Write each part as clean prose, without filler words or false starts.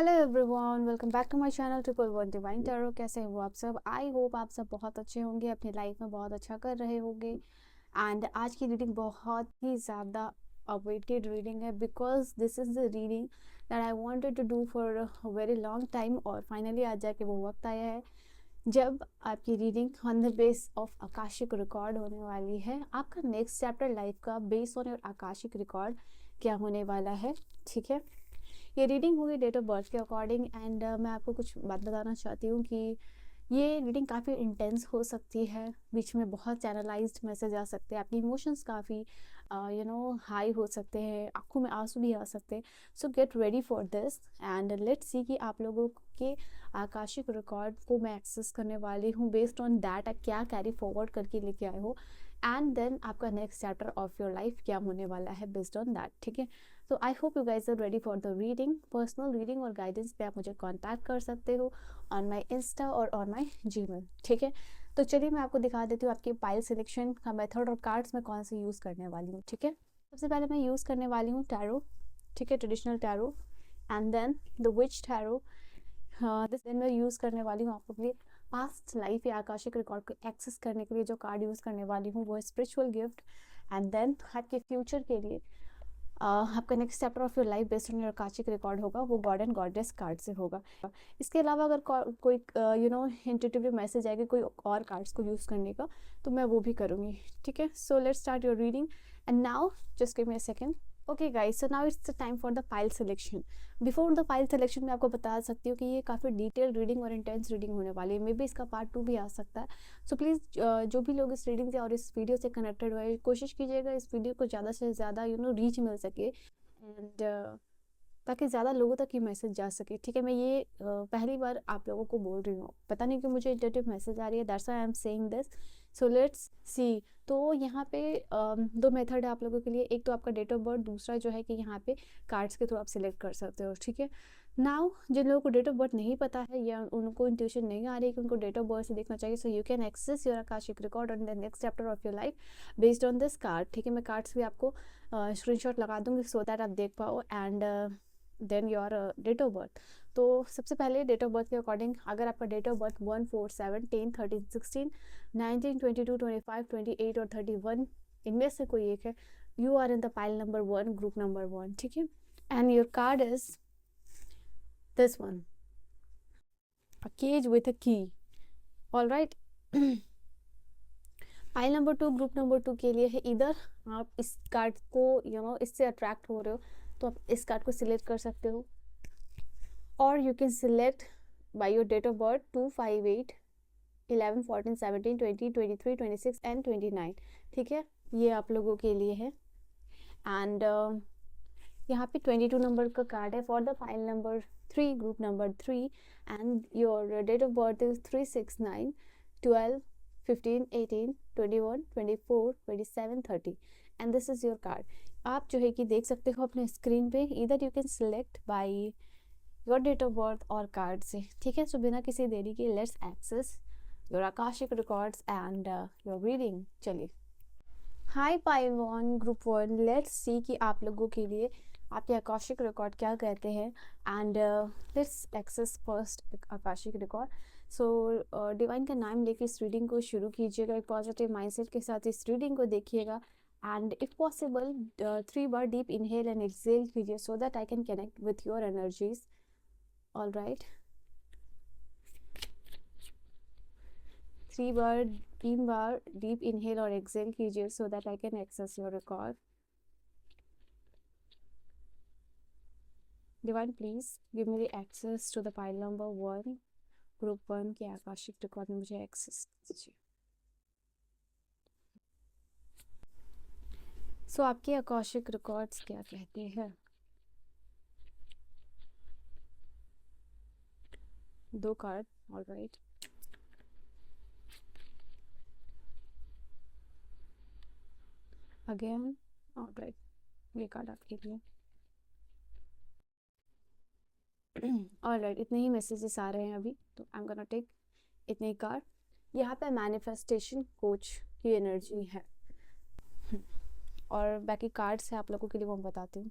Hello everyone, welcome back to my channel triple one divine tarot. कैसे हो आप सब? आई होप आप सब बहुत अच्छे होंगे, अपनी लाइफ में बहुत अच्छा कर रहे होंगे। एंड आज की रीडिंग बहुत ही ज़्यादा अवेटेड रीडिंग है, because this is the reading that I wanted to do for a very long time. और फाइनली आज जाके वो वक्त आया है जब आपकी reading on the base of Akashic record होने वाली है। आपका नेक्स्ट चैप्टर लाइफ का base on your Akashic record क्या होने वाला है, ठीक है। ये रीडिंग होगी डेट ऑफ बर्थ के अकॉर्डिंग। एंड मैं आपको कुछ बात बताना चाहती हूँ कि ये रीडिंग काफ़ी इंटेंस हो सकती है, बीच में बहुत चैनलाइज्ड मैसेज आ सकते हैं, आपके इमोशंस काफ़ी हाई हो सकते हैं, आंखों में आंसू भी आ सकते हैं। सो get ready for this and let's see कि आप लोगों के आकाशिक रिकॉर्ड को मैं एक्सेस करने वाली हूँ। बेस्ड ऑन दैट आप क्या कैरी फॉरवर्ड करके लेके आए हो, एंड देन आपका next chapter of your life क्या होने वाला है बेस्ड ऑन दैट, ठीक है। तो I hope you guys are ready for the reading. Personal reading और गाइडेंस पे आप मुझे कांटेक्ट कर सकते हो ऑन माय इंस्टा और ऑन माय जीमेल, ठीक है। तो चलिए मैं आपको दिखा देती हूँ आपकी पाइल सिलेक्शन का मेथड और कार्ड्स में कौन से यूज़ करने वाली हूँ, ठीक है। सबसे पहले मैं यूज़ करने वाली हूँ टैरो, ठीक है, traditional tarot. And then the witch tarot. This दिन मैं यूज़ करने वाली हूँ आपके लिए पास्ट लाइफ या आकाशिक रिकॉर्ड को एक्सेस करने के लिए जो कार्ड यूज़ करने वाली हूँ वो है स्पिरिचुअल गिफ्ट। एंड देन आपके फ्यूचर के लिए आपका next chapter of your life based on your Akashic record होगा, वो गॉड एंड गॉडेस कार्ड से होगा। इसके अलावा अगर कोई इंट्यूटिव मैसेज आएगा कोई और कार्ड्स को यूज़ करने का, तो मैं वो भी करूँगी, ठीक है। So let's start your reading and now just give me a second. Okay guys, so now it's the time for the pile selection. Before the pile selection मैं आपको बता सकती हूँ कि ये काफ़ी डिटेल रीडिंग और इंटेंस रीडिंग होने वाली है। मे बी इसका पार्ट 2 भी आ सकता है। सो प्लीज़ जो भी लोग इस रीडिंग से और इस वीडियो से कनेक्टेड हुए, कोशिश कीजिएगा इस वीडियो को ज़्यादा से ज़्यादा रीच मिल सके, एंड ताकि ज़्यादा लोगों तक ये मैसेज जा सके, ठीक है। मैं ये पहली बार आप लोगों को बोल रही हूँ, पता नहीं कि मुझे इंटरटिव मैसेज आ रही है, that's why I am saying this. So let's see. तो यहाँ पे दो मेथड है आप लोगों के लिए, एक तो आपका डेट ऑफ बर्थ, दूसरा जो है कि यहाँ पे कार्ड्स के थ्रू आप सिलेक्ट कर सकते हो, ठीक है। नाउ जिन लोगों को डेट ऑफ बर्थ नहीं पता है या उनको इंट्यूशन नहीं आ रही है कि उनको डेट ऑफ बर्थ से देखना चाहिए, so you can access your Akashic record on the next chapter of your life based on this card, ठीक है। मैं कार्ड्स भी आपको स्क्रीनशॉट लगा दूंगी सो दैट आप देख पाओ, and then your date of birth. तो सबसे पहले डेट ऑफ बर्थ के अकॉर्डिंग अगर आपका डेट ऑफ बर्थ 1, 4, 7, 10, 13, 16, 19, 22, 25, 28 और 31 इनमें से कोई एक है, you are in the pile number 1, group number 1, ठीक है। And your card is this one, a cage with a key, all right. Pile number 2, group number 2 के लिए है, इधर आप इस कार्ड को इससे अट्रैक्ट हो रहे हो तो आप इस कार्ड को सिलेक्ट कर सकते हो, और you can select by your date of birth 2, 5, 8, 11, 14, 17, 20, 23, 26 and 29, ठीक है। ये आप लोगों के लिए है। एंड यहाँ पे 22 नंबर का कार्ड है for the file number 3, group number 3, and your date of birth is 3, 6, 9, 12, 15, 18, 21, 24, 27, 30 and this is your card. आप जो है कि देख सकते हो अपने स्क्रीन पे, इधर you can select by your date of birth और कार्ड से, ठीक है। सो बिना किसी देरी के let's access your Akashic records and your reading. चलिए, hi pile 1, group 1, let's see कि आप लोगों के लिए आपके आकाशिक रिकॉर्ड क्या कहते हैं, and let's access first akashic record. So divine का नाम लेके इस रीडिंग को शुरू कीजिएगा, एक पॉजिटिव माइंडसेट के साथ इस रीडिंग को देखिएगा, एंड इफ पॉसिबल 3 बार डीप इनहेल एंड एक्सहेल कीजिए so that I can connect with your energies, all right. 3 बार डीप इनहेल और एक्सहेल कीजिए so that I can access your record. Divine, please give me the access to the pile number 1, group 1 के Akashic record में मुझे access दीजिए। सो आपके Akashic records क्या कहते हैं? 2 card, all right. Again, all right, ये कार्ड आपके लिए। ऑल राइट, इतने ही मैसेजेस आ रहे हैं अभी, तो आई एम गोना टेक इतने ही कार्ड। यहाँ पे मैनिफेस्टेशन कोच की एनर्जी है, और बाकी कार्ड्स है आप लोगों के लिए वो मैं बताती हूँ।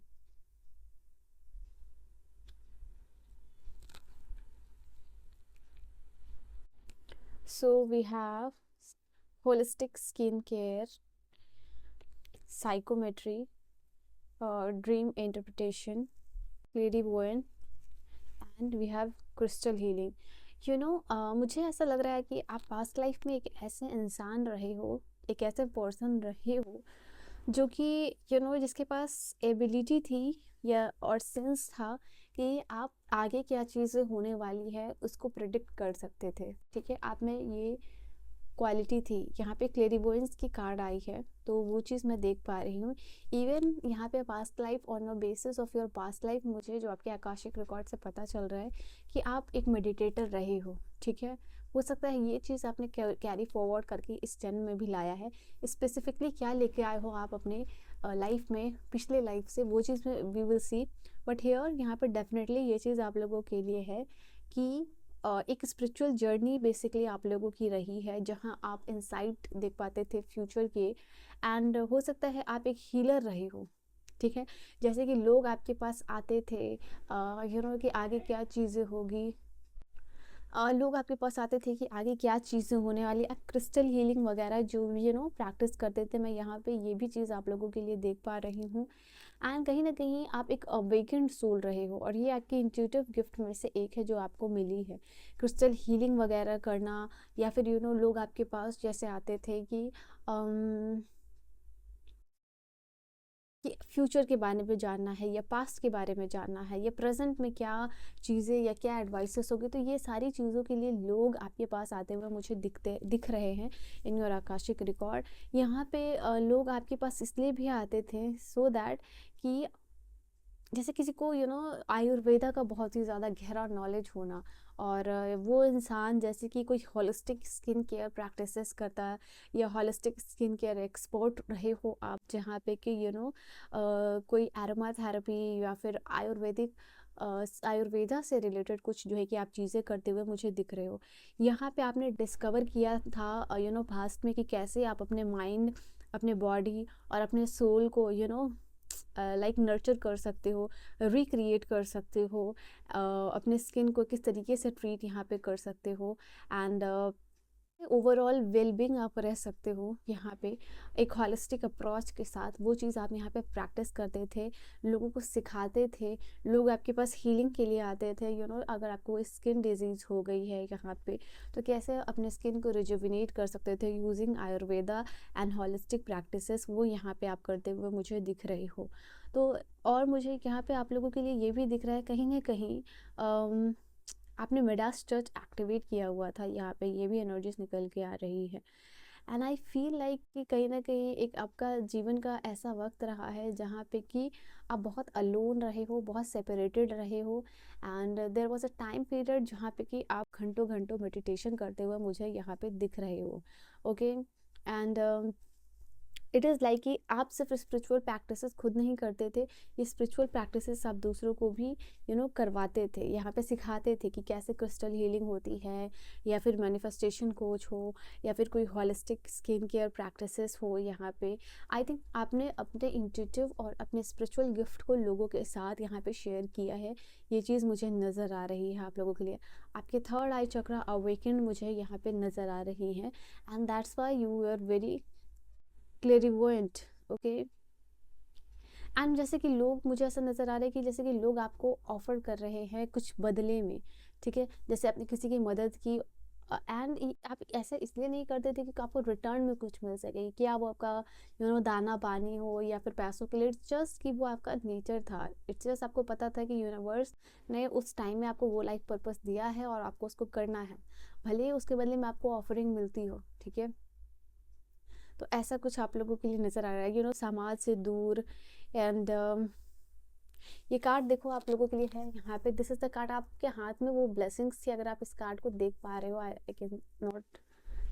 So we have holistic skincare, psychometry, dream interpretation, clairvoyant, and we have crystal healing. मुझे ऐसा लग रहा है कि आप पास्ट लाइफ में एक ऐसे इंसान रहे हो, एक ऐसे पर्सन रहे हो जो कि जिसके पास एबिलिटी थी या और सेंस था कि आप आगे क्या चीज़ें होने वाली है उसको प्रिडिक्ट कर सकते थे। ठीक है, आप में ये क्वालिटी थी। यहाँ पे क्लेरिवोयंस की कार्ड आई है तो वो चीज़ मैं देख पा रही हूँ। इवन यहाँ पे past life, on the basis of your past life, मुझे जो आपके आकाशिक रिकॉर्ड से पता चल रहा है कि आप एक मेडिटेटर रहे हो। ठीक है, हो सकता है ये चीज़ आपने कैरी फॉरवर्ड करके इस जन्म में भी लाया है। स्पेसिफिकली क्या लेके आए हो आप अपने लाइफ में पिछले लाइफ से, वो चीज़ में we will see. But here यहाँ पर डेफिनेटली ये चीज़ आप लोगों के लिए है कि एक स्पिरिचुअल जर्नी बेसिकली आप लोगों की रही है जहां आप इनसाइट देख पाते थे फ्यूचर के। एंड हो सकता है आप एक हीलर रहे हो। ठीक है, जैसे कि लोग आपके पास आते थे कि आगे क्या चीज़ें होगी, लोग आपके पास आते थे कि आगे क्या चीज़ें होने वाली। आप क्रिस्टल हीलिंग वगैरह जो प्रैक्टिस करते थे, मैं यहाँ पे ये भी चीज़ आप लोगों के लिए देख पा रही हूँ। एंड कहीं ना कहीं आप एक अवेकेंड सोल रहे हो और ये आपकी इंट्यूटिव गिफ्ट में से एक है जो आपको मिली है, क्रिस्टल हीलिंग वगैरह करना। या फिर लोग आपके पास जैसे आते थे कि फ्यूचर के बारे में जानना है या पास्ट के बारे में जानना है या प्रेजेंट में क्या चीज़ें या क्या एडवाइसेस होगी, तो ये सारी चीज़ों के लिए लोग आपके पास आते हुए मुझे दिख रहे हैं इन योर आकाशिक रिकॉर्ड। यहाँ पे लोग आपके पास इसलिए भी आते थे सो दैट कि जैसे किसी को आयुर्वेदा का बहुत ही ज़्यादा गहरा नॉलेज होना, और वो इंसान जैसे कि कोई होलिस्टिक स्किन केयर प्रैक्टिसेस करता है या होलिस्टिक स्किन केयर एक्सपर्ट रहे हो आप, जहाँ पे कि कोई एरोमा थेरेपी या फिर आयुर्वेदा से रिलेटेड कुछ जो है कि आप चीज़ें करते हुए मुझे दिख रहे हो। यहाँ पे आपने डिस्कवर किया था पास्ट में कि कैसे आप अपने माइंड, अपने बॉडी और अपने सोल को लाइक नर्चर कर सकते हो, रिक्रिएट कर सकते हो, अपने स्किन को किस तरीके से ट्रीट यहाँ पे कर सकते हो, एंड ओवरऑल वेलबींग आप रह सकते हो यहाँ पे एक हॉलिस्टिक अप्रोच के साथ। वो चीज़ आप यहाँ पे प्रैक्टिस करते थे, लोगों को सिखाते थे, लोग आपके पास हीलिंग के लिए आते थे। अगर आपको स्किन डिजीज़ हो गई है यहाँ पे तो कैसे अपने स्किन को रिजुविनेट कर सकते थे using Ayurveda and holistic practices, वो यहाँ पे आप करते हुए मुझे दिख रहे हो। तो और मुझे यहाँ पे आप लोगों के लिए ये भी दिख रहा है कहीं ना कहीं आपने मिडास टच एक्टिवेट किया हुआ था, यहाँ पे ये भी एनर्जीज निकल के आ रही है। एंड आई फील लाइक कि कहीं ना कहीं एक आपका जीवन का ऐसा वक्त रहा है जहाँ पे कि आप बहुत अलोन रहे हो, बहुत सेपरेटेड रहे हो, and there was a time period जहाँ पे कि आप घंटों घंटों मेडिटेशन करते हुए मुझे यहाँ पे दिख रहे हो। Okay, and it is like कि आप सिर्फ स्पिरिचुअल प्रैक्टिसेस खुद नहीं करते थे, ये स्पिरिचुअल प्रैक्टिसेस आप दूसरों को भी करवाते थे, यहाँ पे सिखाते थे कि कैसे क्रिस्टल हीलिंग होती है, या फिर मैनिफेस्टेशन कोच हो, या फिर कोई हॉलिस्टिक स्किन केयर प्रैक्टिसेस हो। यहाँ पे आई थिंक आपने अपने इंट्यूटिव और अपने स्पिरिचुअल गिफ्ट को लोगों के साथ यहाँ पे शेयर किया है। ये चीज़ मुझे नज़र आ रही है आप लोगों के लिए। आपके थर्ड आई चक्रा अवेकेंड मुझे यहाँ पे नज़र आ रही है, and that's why you are very clairvoyant. Okay, and जैसे कि लोग, मुझे ऐसा नज़र आ रहा है कि जैसे कि लोग आपको ऑफर कर रहे हैं कुछ बदले में। ठीक है, जैसे आपने किसी की मदद की एंड आप ऐसे इसलिए नहीं करते थे कि आपको रिटर्न में कुछ मिल सके, क्या वो आपका दाना पानी हो या फिर पैसों के लिए। इट्स जस्ट कि वो आपका नेचर था, इट्स जस्ट आपको पता था कि यूनिवर्स ने उस टाइम में आपको वो लाइफ पर्पस दिया है और आपको उसको करना है, भले ही उसके बदले में आपको ऑफरिंग मिलती हो। ठीक है, तो ऐसा कुछ आप लोगों के लिए नज़र आ रहा है समाज से दूर। एंड ये कार्ड देखो आप लोगों के लिए है यहाँ पे, दिस इज द कार्ड। आपके हाथ में वो ब्लेसिंग्स थी, अगर आप इस कार्ड को देख पा रहे हो, आई कैन नॉट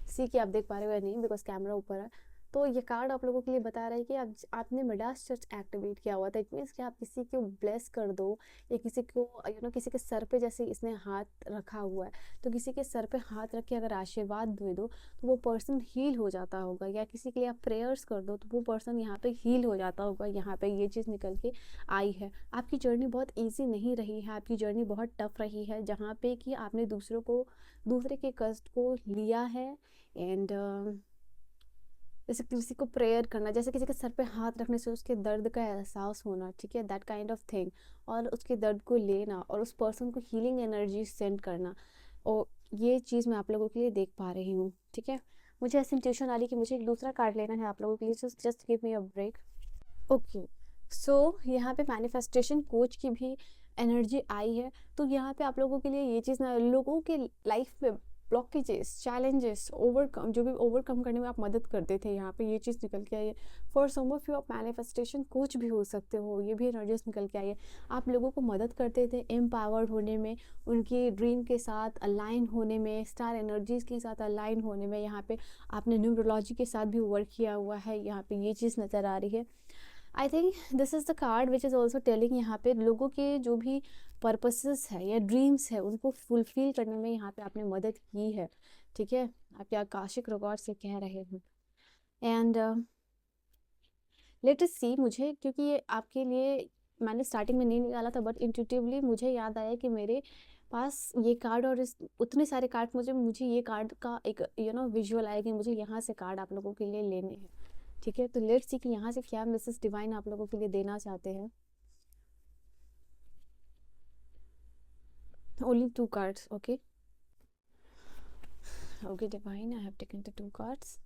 सी कि आप देख पा रहे हो या नहीं बिकॉज कैमरा ऊपर है। तो ये कार्ड आप लोगों के लिए बता रहा है कि आपने मिडास चर्च एक्टिवेट किया हुआ था। इट मीन्स कि आप किसी को ब्लेस कर दो, या किसी को किसी के सर पे जैसे इसने हाथ रखा हुआ है, तो किसी के सर पे हाथ रख के अगर आशीर्वाद दे दो तो वो पर्सन हील हो जाता होगा, या किसी के लिए आप प्रेयर्स कर दो तो वो पर्सन यहाँ पे हील हो जाता होगा। यहाँ पे ये चीज़ निकल के आई है। आपकी जर्नी बहुत ईजी नहीं रही है, आपकी जर्नी बहुत टफ रही है, जहाँ पे कि आपने दूसरे के कष्ट को लिया है। एंड जैसे किसी को प्रेयर करना, जैसे किसी के सर पे हाथ रखने से उसके दर्द का एहसास होना, ठीक है, दैट काइंड ऑफ थिंग, और उसके दर्द को लेना और उस पर्सन को हीलिंग एनर्जी सेंड करना, और ये चीज़ मैं आप लोगों के लिए देख पा रही हूँ। ठीक है, मुझे ऐसी इंट्यूशन आ रही कि मुझे एक दूसरा कार्ड लेना है आप लोगों के लिए। Just give me a break. Okay, so यहाँ पे मैनिफेस्टेशन कोच की भी एनर्जी आई है। तो यहाँ पे आप लोगों के लिए ये चीज़ ना, लोगों के लाइफ में ब्लॉकेजेस, चैलेंजेस ओवरकम, जो भी ओवरकम करने में आप मदद करते थे, यहाँ पे ये चीज़ निकल के आई है। फॉर सम ऑफ यू आप मैनिफेस्टेशन कोच भी हो सकते हो, ये भी एनर्जीज निकल के आई है। आप लोगों को मदद करते थे एम्पावर्ड होने में, उनकी ड्रीम के साथ अलाइन होने में, स्टार एनर्जीज के साथ अलाइन होने में। यहाँ पे आपने न्यूमरोलॉजी के साथ भी वर्क किया हुआ है, यहाँ पे ये चीज़ नज़र आ रही है। I think this is the card which is also telling यहाँ पे लोगों के जो भी पर्पसेस है या ड्रीम्स है उनको फुलफिल करने में यहाँ पे आपने मदद की है। ठीक है, आपके आकाशिक रिकॉर्ड से कह रहे हैं। एंड लेट अस सी, मुझे क्योंकि ये आपके लिए मैंने स्टार्टिंग में नहीं निकाला था, बट इंट्यूटिवली मुझे याद आया कि मेरे पास ये कार्ड और इस उतने सारे कार्ड, मुझे ये कार्ड का एक विजुअल आया कि मुझे यहाँ से कार्ड आप लोगों के लिए लेने हैं। ठीक है, तो लेट्स सी कि यहाँ से क्या मिसेस डिवाइन आप लोगों के लिए देना चाहते हैं। Only 2 cards, okay okay divine, I have taken the 2 cards.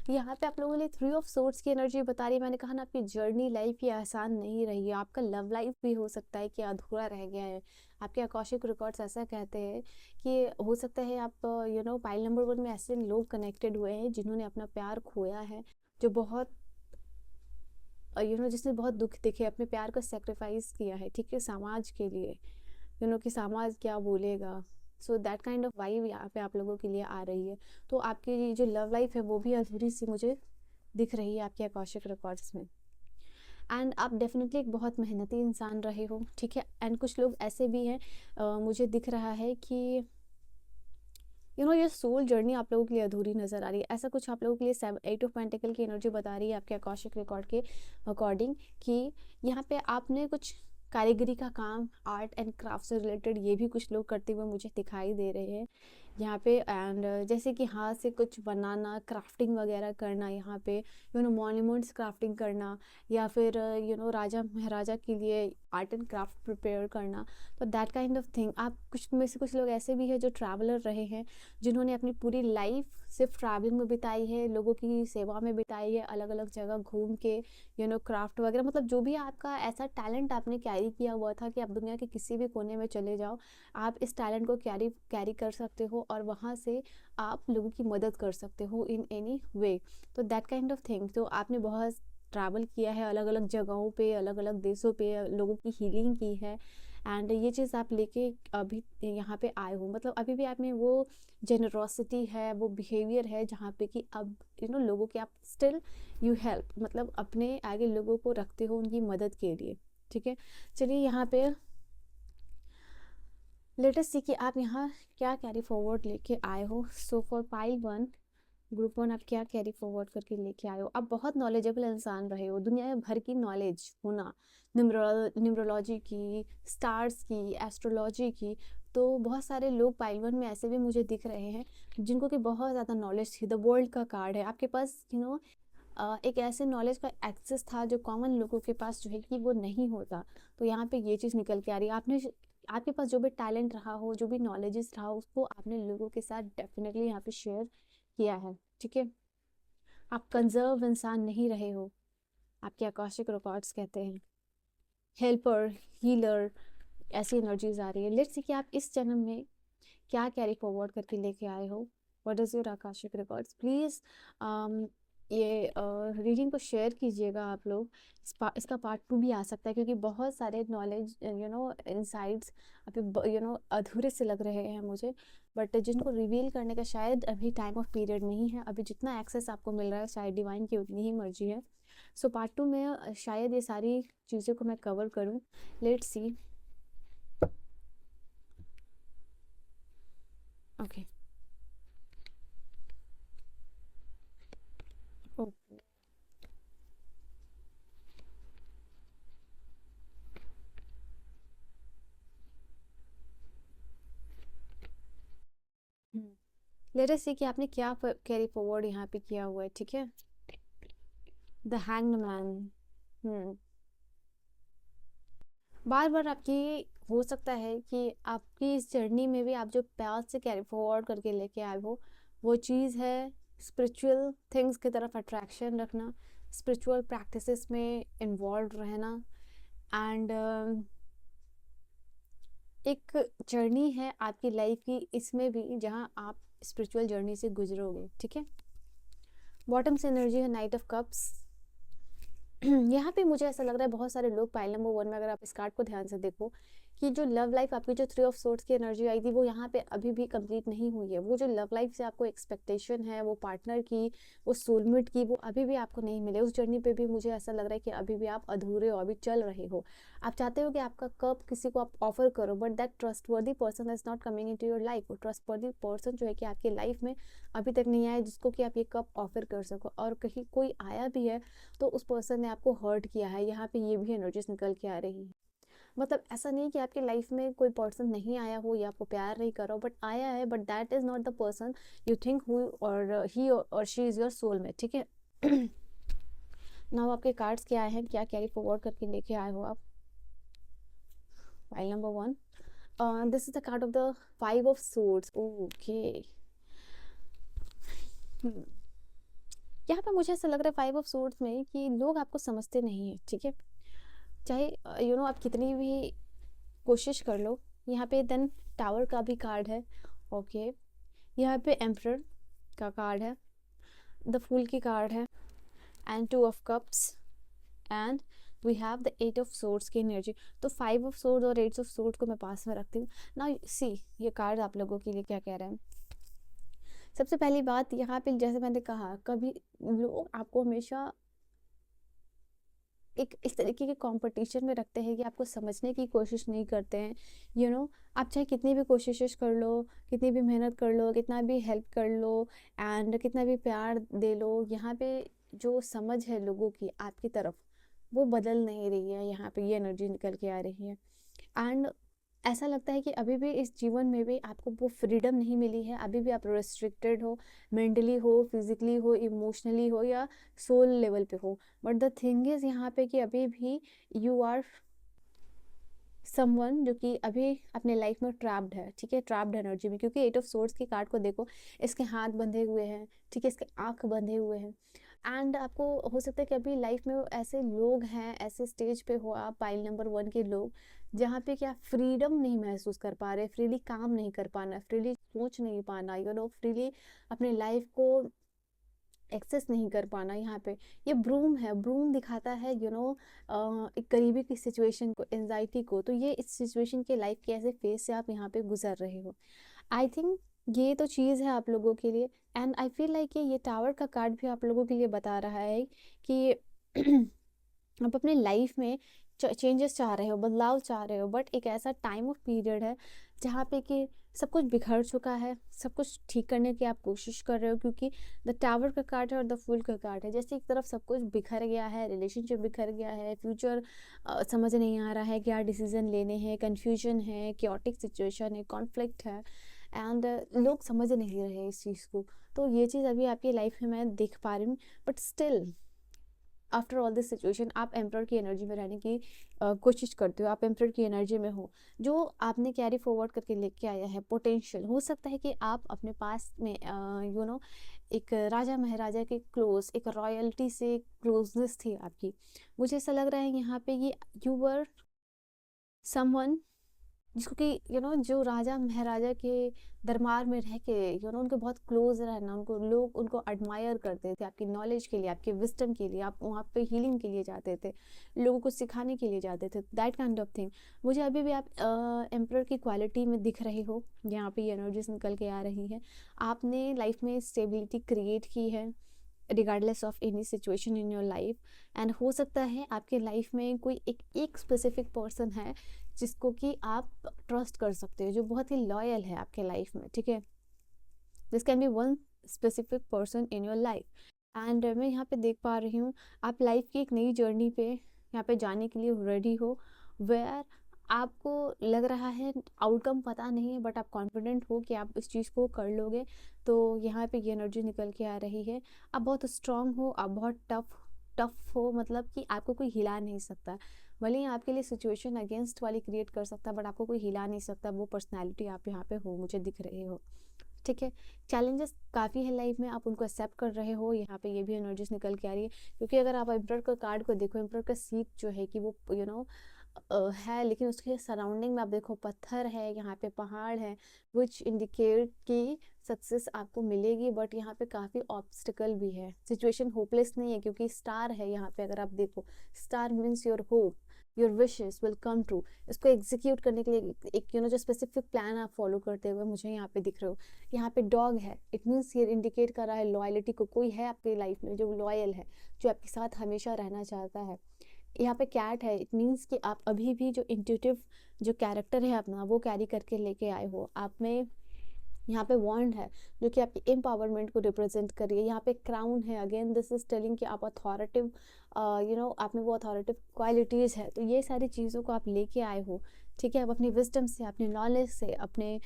यहाँ पे आप लोगों के लिए 3 ऑफ सोर्ड्स की एनर्जी बता रही है। मैंने कहा ना, आपकी जर्नी लाइफ ये आसान नहीं रही है, आपका लव लाइफ भी हो सकता है कि अधूरा रह गया है। आपके आकाशिक रिकॉर्ड्स ऐसा कहते हैं कि हो सकता है आप पाइल नंबर 1 में ऐसे लोग कनेक्टेड हुए हैं जिन्होंने अपना प्यार खोया है, जो बहुत जिसने बहुत दुख देखे, अपने प्यार को सेक्रीफाइस किया है, ठीक है, समाज के लिए, कि समाज क्या बोलेगा। So that kind of vibe यहाँ पे आप लोगों के लिए आ रही है। तो आपकी जो लव लाइफ है वो भी अधूरी सी मुझे दिख रही है आपके आकाशिक रिकॉर्ड्स में। एंड आप डेफिनेटली एक बहुत मेहनती इंसान रहे हो, ठीक है। एंड कुछ लोग ऐसे भी हैं, मुझे दिख रहा है कि ये सोल जर्नी आप लोगों के लिए अधूरी नज़र आ रही है। ऐसा कुछ आप लोगों के लिए 8 ऑफ पेंटिकल की एनर्जी बता रही है आपके आकाशिक रिकॉर्ड के अकॉर्डिंग, कि यहाँ पे आपने कुछ कारीगरी का काम, आर्ट एंड क्राफ्ट से रिलेटेड ये भी कुछ लोग करते हुए मुझे दिखाई दे रहे हैं यहाँ पे। एंड जैसे कि हाथ से कुछ बनाना, क्राफ्टिंग वगैरह करना, यहाँ पे मॉन्यूमेंट्स क्राफ्टिंग करना, या फिर राजा महाराजा के लिए आर्ट एंड क्राफ्ट प्रिपेयर करना। तो दैट काइंड ऑफ थिंग। आप कुछ में से कुछ लोग ऐसे भी हैं जो ट्रैवलर रहे हैं, जिन्होंने अपनी पूरी लाइफ सिर्फ ट्रैवलिंग में बिताई है, लोगों की सेवा में बिताई है, अलग अलग जगह घूम के क्राफ्ट वगैरह, मतलब जो भी आपका ऐसा टैलेंट आपने कैरी किया हुआ था कि आप दुनिया के किसी भी कोने में चले जाओ, आप इस टैलेंट को कैरी कर सकते हो और वहाँ से आप लोगों की मदद कर सकते हो इन एनी वे। तो दैट काइंड ऑफ थिंग। तो आपने बहुत ट्रैवल किया है, अलग अलग जगहों पे, अलग अलग देशों पे लोगों की हीलिंग की है। एंड ये चीज़ आप लेके अभी यहाँ पे आए हो, मतलब अभी भी आप में वो जेनरोसिटी है, वो बिहेवियर है, जहाँ पे कि अब लोगों के आप स्टिल यू हेल्प, मतलब अपने आगे लोगों को रखते हो उनकी मदद के लिए। ठीक है, चलिए यहाँ पे लेट अस सी कि आप यहाँ क्या कैरी फॉरवर्ड लेके आए हो। सो फॉर पाइल 1, ग्रुप 1, आप क्या कैरी फॉरवर्ड करके लेके आए हो। आप बहुत नॉलेजेबल इंसान रहे हो, दुनिया भर की नॉलेज होना, न्यूमरोलॉजी की, स्टार्स की, एस्ट्रोलॉजी की। तो बहुत सारे लोग पाइल 1 में ऐसे भी मुझे दिख रहे हैं जिनको कि बहुत ज़्यादा नॉलेज थी। द वर्ल्ड का कार्ड है आपके पास। एक ऐसे नॉलेज का एक्सेस था जो कॉमन लोगों के पास जो है कि वो नहीं होता। तो यहाँ पे ये चीज़ निकल के आ रही है। आपके पास जो भी टैलेंट रहा हो, जो भी नॉलेजेस रहा हो, उसको आपने लोगों के साथ डेफिनेटली यहाँ पे शेयर किया है। ठीक है, आप कंजर्व इंसान नहीं रहे हो, आपके आकाशिक रिकॉर्ड्स कहते हैं। हेल्पर, हीलर, ऐसी एनर्जीज आ रही है। लेट्स सी कि आप इस जन्म में क्या कैरी फॉरवर्ड करके लेके आए हो। What is your Akashic records please. ये रीडिंग को शेयर कीजिएगा आप लोग। इसका पार्ट 2 भी आ सकता है, क्योंकि बहुत सारे नॉलेज इनसाइट्स अभी अधूरे से लग रहे हैं मुझे, बट जिनको रिवील करने का शायद अभी टाइम ऑफ पीरियड नहीं है। अभी जितना एक्सेस आपको मिल रहा है शायद डिवाइन की उतनी ही मर्जी है। सो पार्ट 2 में शायद ये सारी चीज़ों को मैं कवर करूँ। Let's see. Okay. Okay. Let us see कि आपने क्या कैरी फॉरवर्ड यहाँ पे किया हुआ है। ठीक है। The hanged man. हम्म। बार बार आपकी हो सकता है कि आपकी इस जर्नी में भी आप जो पास्ट से कैरी फॉरवर्ड करके लेके आए हो, वो चीज़ है स्पिरिचुअल थिंग्स की तरफ अट्रैक्शन रखना, स्पिरिचुअल प्रैक्टिसेस में इन्वॉल्व रहना। एंड एक जर्नी है आपकी लाइफ की इसमें भी, जहाँ आप स्पिरिचुअल जर्नी से गुजरोगे। ठीक है। बॉटम से एनर्जी है नाइट ऑफ कप्स। यहाँ पे मुझे ऐसा लग रहा है बहुत सारे लोग पाइल नंबर 1 में, अगर आप इस कार्ड को ध्यान से देखो, कि जो लव लाइफ आपकी जो 3 ऑफ सोर्ड्स की एनर्जी आई थी वो यहाँ पे अभी भी कंप्लीट नहीं हुई है। वो जो लव लाइफ से आपको एक्सपेक्टेशन है, वो पार्टनर की, वो सोलमेट की, वो अभी भी आपको नहीं मिले। उस जर्नी पे भी मुझे ऐसा लग रहा है कि अभी भी आप अधूरे हो, अभी चल रहे हो। आप चाहते हो कि आपका कप किसी को आप ऑफर करो, but that trustworthy person is not coming into your life. वो ट्रस्टवर्दी पर्सन जो है कि आपकी लाइफ में अभी तक नहीं आया, जिसको कि आप ये कप ऑफर कर सको। और कहीं कोई आया भी है तो उस पर्सन ने आपको हर्ट किया है। यहाँ पे ये भी एनर्जीज निकल के आ रही है। मतलब ऐसा नहीं कि आपकी लाइफ में कोई पर्सन नहीं आया हो या आपको प्यार नहीं कर रहा हो, बट आया है, but that is not the person you think who, और ही और शी इज योर सोलमेट। ठीक है। नाउ आपके कार्ड्स क्या हैं, क्या कैरी फॉरवर्ड करके लेके आए हो आप। File number 1, this is the card of the 5 of swords. Okay. यहाँ पे मुझे ऐसा लग रहा है 5 ऑफ सोर्ड्स में कि लोग आपको समझते नहीं है। ठीक है। चाहे आप कितनी भी कोशिश कर लो। यहाँ पे देन टावर का भी कार्ड है। ओके। यहाँ पे एम्परर का कार्ड है, द फूल की कार्ड है, and 2 of cups, and we have the 8 of swords की एनर्जी। तो 5 ऑफ सोर्ड और 8 ऑफ सोर्ड को मैं पास में रखती हूँ ना। सी ये कार्ड आप लोगों के लिए क्या कह रहे हैं। सबसे पहली बात यहाँ पे, जैसे मैंने कहा, कभी लोग आपको हमेशा एक इस तरीके के कंपटीशन में रखते हैं कि आपको समझने की कोशिश नहीं करते हैं। आप चाहे कितनी भी कोशिशें कर लो, कितनी भी मेहनत कर लो, कितना भी हेल्प कर लो, एंड कितना भी प्यार दे लो, यहाँ पे जो समझ है लोगों की आपकी तरफ वो बदल नहीं रही है। यहाँ पे ये एनर्जी निकल के आ रही है। एंड ऐसा लगता है कि अभी भी इस जीवन में भी आपको वो फ्रीडम नहीं मिली है। अभी भी आप रेस्ट्रिक्टेड हो, मेंटली हो, फिजिकली हो, इमोशनली हो, या सोल लेवल पे हो। बट द थिंग इज यहाँ पे कि अभी भी यू आर समवन जो कि अभी अपने लाइफ में ट्रैप्ड है। ठीक है। ट्रैप्ड एनर्जी में, क्योंकि 8 ऑफ सोर्ड्स की कार्ड को देखो, इसके हाथ बंधे हुए हैं। ठीक है। इसके आंख बंधे हुए हैं। एंड आपको हो सकता है कि अभी लाइफ में ऐसे लोग हैं, ऐसे स्टेज पे हो आप, पाइल नंबर 1 के लोग, जहाँ पे क्या फ्रीडम नहीं महसूस कर पा रहे, फ्रीली काम नहीं कर पाना, फ्रीली सोच नहीं पाना, फ्रीली अपने लाइफ को एक्सेस नहीं कर पाना। यहाँ पे ये ब्रूम है, ब्रूम दिखाता है एक गरीबी की सिचुएशन को, एंजाइटी को। तो ये इस सिचुएशन के लाइफ के ऐसे फेज से आप यहाँ पे गुजर रहे हो। आई थिंक ये तो चीज़ है आप लोगों के लिए। एंड आई फील लाइक ये टावर का कार्ड भी आप लोगों के लिए बता रहा है कि आप अपने लाइफ में चेंजेस चाह रहे हो, बदलाव चाह रहे हो, बट एक ऐसा टाइम ऑफ पीरियड है जहाँ पे कि सब कुछ बिखर चुका है, सब कुछ ठीक करने की आप कोशिश कर रहे हो, क्योंकि द टावर का कार्ड है और द फूल का कार्ड है। जैसे एक तरफ सब कुछ बिखर गया है, रिलेशनशिप बिखर गया है, फ्यूचर समझ नहीं आ रहा है, क्या डिसीजन लेने हैं, कन्फ्यूजन है, क्योटिक सिचुएशन है, कॉन्फ्लिक्ट है, एंड लोग समझ नहीं रहे इस चीज़ को। तो ये चीज़ अभी आपकी लाइफ में मैं देख पा रही हूँ। But still after all this situation आप एम्परर की एनर्जी में रहने की कोशिश करते हो। आप एम्परर की एनर्जी में हो। जो आपने कैरी फॉरवर्ड करके लेके आया है पोटेंशियल, हो सकता है कि आप अपने पास में एक राजा महाराजा के क्लोज, एक रॉयल्टी से क्लोजनेस थी आपकी। मुझे ऐसा लग रहा है यहाँ पे ये यू वर समवन जिसको कि जो राजा महाराजा के दरबार में रह के उनके बहुत क्लोज रहना, उनको लोग उनको एडमायर करते थे आपकी नॉलेज के लिए, आपके विजडम के लिए, आप वहाँ पे हीलिंग के लिए जाते थे, लोगों को सिखाने के लिए जाते थे, दैट काइंड ऑफ थिंग। मुझे अभी भी आप एम्परर की क्वालिटी में दिख रहे हो, यहाँ पे ये एनर्जीज निकल के आ रही है। आपने लाइफ में स्टेबिलिटी क्रिएट की है regardless of any situation in your life. And हो सकता है आपके लाइफ में कोई एक स्पेसिफिक पर्सन है जिसको कि आप ट्रस्ट कर सकते हो, जो बहुत ही लॉयल है आपके लाइफ में, ठीक है। This can be one specific person in your life. And मैं यहाँ पे देख पा रही हूँ आप लाइफ की एक नई जर्नी पे यहाँ पे जाने के लिए रेडी हो, वेयर आपको लग रहा है आउटकम पता नहीं है, बट आप कॉन्फिडेंट हो कि आप इस चीज़ को कर लोगे। तो यहाँ पे ये एनर्जी निकल के आ रही है। आप बहुत स्ट्रांग हो, आप बहुत टफ हो, मतलब कि आपको कोई हिला नहीं सकता। भले ही आपके लिए सिचुएशन अगेंस्ट वाली क्रिएट कर सकता है, बट आपको कोई हिला नहीं सकता। वो पर्सनैलिटी आप यहाँ पे हो, मुझे दिख रहे हो, ठीक है। चैलेंजेस काफ़ी है लाइफ में, आप उनको एक्सेप्ट कर रहे हो। यहाँ पे ये भी एनर्जीज निकल के आ रही है, क्योंकि अगर आप एम्परर का कार्ड को देखो, एम्परर का सीट जो है कि वो है, लेकिन उसके सराउंडिंग में आप देखो पत्थर है, यहाँ पे पहाड़ है, विच इंडिकेट कि सक्सेस आपको मिलेगी, बट यहाँ पे काफ़ी ऑब्स्टिकल भी है। सिचुएशन होपलेस नहीं है, क्योंकि स्टार है यहाँ पे। अगर आप देखो star means your hope, your wishes will come true. इसको एग्जीक्यूट करने के लिए एक जो स्पेसिफिक प्लान आप फॉलो करते हुए मुझे यहाँ पे दिख रहे हो। यहाँ पे डॉग है, इट मीन्स ये इंडिकेट कर रहा है लॉयलिटी को। कोई है आपकी लाइफ में जो लॉयल है, जो आपके साथ हमेशा रहना चाहता है। यहाँ पे कैट है, इट मीन्स कि आप अभी भी जो इंट्यूटिव जो कैरेक्टर है अपना, वो कैरी करके लेके आए हो। आप में यहाँ पे वॉन्ड है, जो कि आपकी एम्पावरमेंट को रिप्रेजेंट कर रही है। यहाँ पे क्राउन है, अगेन दिस इज टेलिंग कि आप अथॉरिटिव आप में वो अथॉरिटिव क्वालिटीज़ है। तो ये सारी चीज़ों को आप लेके आए हो, ठीक है। आप अपनी विजडम से, अपनी नॉलेज से, अपने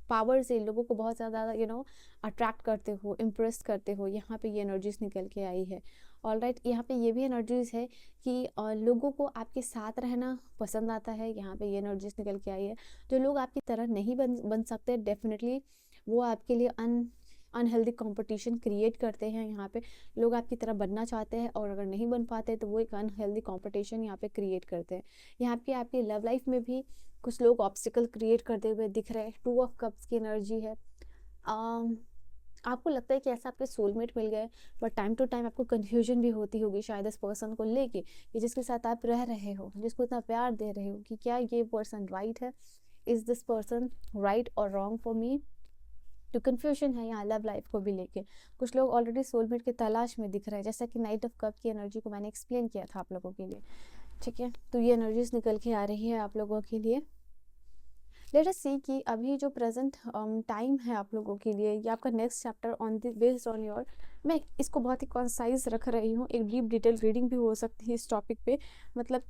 पावर से लोगों को बहुत ज़्यादा अट्रैक्ट करते हो, इम्प्रेस करते हो। यहाँ पे ये एनर्जीज निकल के आई है। ऑल राइट, यहाँ पे ये भी एनर्जीज है कि लोगों को आपके साथ रहना पसंद आता है। यहाँ पे ये एनर्जीज निकल के आई है। जो लोग आपकी तरह नहीं बन सकते, डेफिनेटली वो आपके लिए अनहेल्दी कंपटीशन क्रिएट करते हैं। यहाँ पे लोग आपकी तरह बनना चाहते हैं, और अगर नहीं बन पाते तो वो एक अनहेल्दी कंपटीशन यहाँ पे क्रिएट करते हैं। यहाँ पे आपकी लव लाइफ में भी कुछ लोग ऑब्स्टिकल क्रिएट करते हुए दिख रहे हैं। 2 ऑफ कप्स की एनर्जी है। आपको लगता है कि ऐसा आपके सोलमेट मिल गए, बट टाइम टू टाइम आपको कंफ्यूजन भी होती होगी शायद इस पर्सन को लेके, कि जिसके साथ आप रह रहे हो, जिसको इतना प्यार दे रहे हो, कि क्या ये पर्सन राइट है, इज दिस पर्सन राइट और रॉन्ग फॉर मी। तो कन्फ्यूजन है यहाँ लव लाइफ को भी लेके। कुछ लोग ऑलरेडी सोलमेट की तलाश में दिख रहे हैं, जैसा कि नाइट ऑफ कप की एनर्जी को मैंने एक्सप्लेन किया था आप लोगों के लिए, ठीक है। तो ये एनर्जीज निकल के आ रही है आप लोगों के लिए। लेट अस सी कि अभी जो प्रेजेंट टाइम है आप लोगों के लिए, या आपका next chapter on the based on your, मैं इसको बहुत ही कॉन्साइज रख रही हूँ। एक डीप डिटेल रीडिंग भी हो सकती है इस टॉपिक पे। मतलब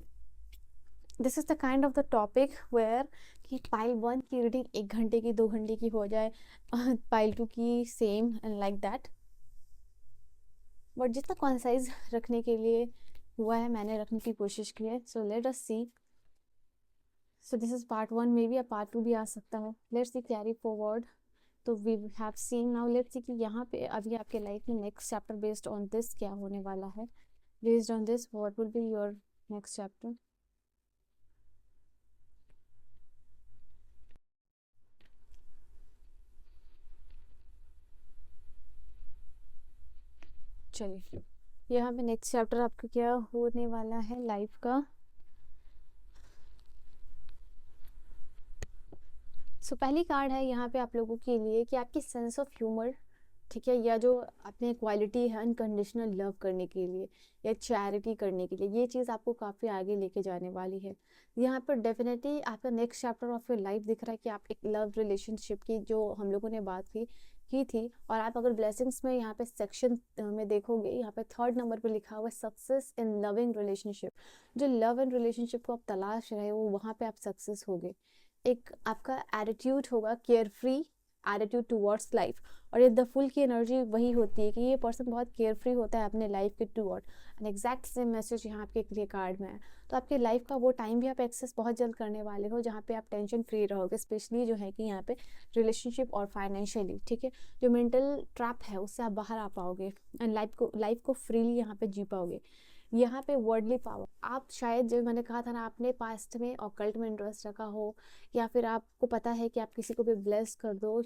this is the kind of the topic where कि पाइल 1 की रीडिंग 1 घंटे की, 2 घंटे की हो जाए, पाइल 2 की same, and like that. But जितना कॉन्साइज रखने के लिए हुआ है, मैंने रखने की कोशिश की है। So let us see. So this is part 1, maybe या पार्ट 2 भी आ सकता है। Let's see carry forward. तो we have seen, now let's see कि यहाँ पे अभी आपके लाइफ में next chapter based on this क्या होने वाला है। Based on this what will be your next chapter. चलिए, यहाँ पे नेक्स्ट चैप्टर आपका क्या होने वाला है लाइफ का। सो पहली कार्ड है यहाँ पे आप लोगों के लिए कि आपकी सेंस ऑफ ह्यूमर, ठीक है, या जो अपने क्वालिटी है अनकंडीशनल लव करने के लिए या चैरिटी करने के लिए, ये चीज़ आपको काफ़ी आगे लेके जाने वाली है। यहाँ पर डेफिनेटली आपका next chapter of your life दिख रहा है कि आप एक लव रिलेशनशिप की, जो हम लोगों ने बात की थी। और आप अगर ब्लेसिंग्स में यहाँ पे सेक्शन में देखोगे, यहाँ पे 3rd नंबर पे लिखा हुआ है सक्सेस इन लविंग रिलेशनशिप। जो लव एंड रिलेशनशिप को आप तलाश रहे हो, वहाँ पे आप सक्सेस होगे। एक आपका एटीट्यूड होगा care free attitude towards life. और ये द फुल की एनर्जी वही होती है कि ये पर्सन बहुत केयर फ्री होता है अपने लाइफ के toward. And exact same message यहाँ आपके लिए कार्ड में है। तो आपके लाइफ का वो टाइम भी आप एक्सेस बहुत जल्द करने वाले हो, जहाँ पे आप टेंशन फ्री रहोगे, स्पेशली जो है कि यहाँ पे रिलेशनशिप और फाइनेंशियली, ठीक है। जो मेंटल ट्रैप है उससे आप बाहर आ पाओगे, एंड लाइफ को फ्रीली यहाँ पे जी पाओगे। यहाँ पे वर्डली पावर, आप शायद जो मैंने कहा था ना, आपने पास्ट में ऑकल्ट में इंटरेस्ट रखा हो, या फिर आपको पता है कि आप किसी को भी ब्लेस कर दो,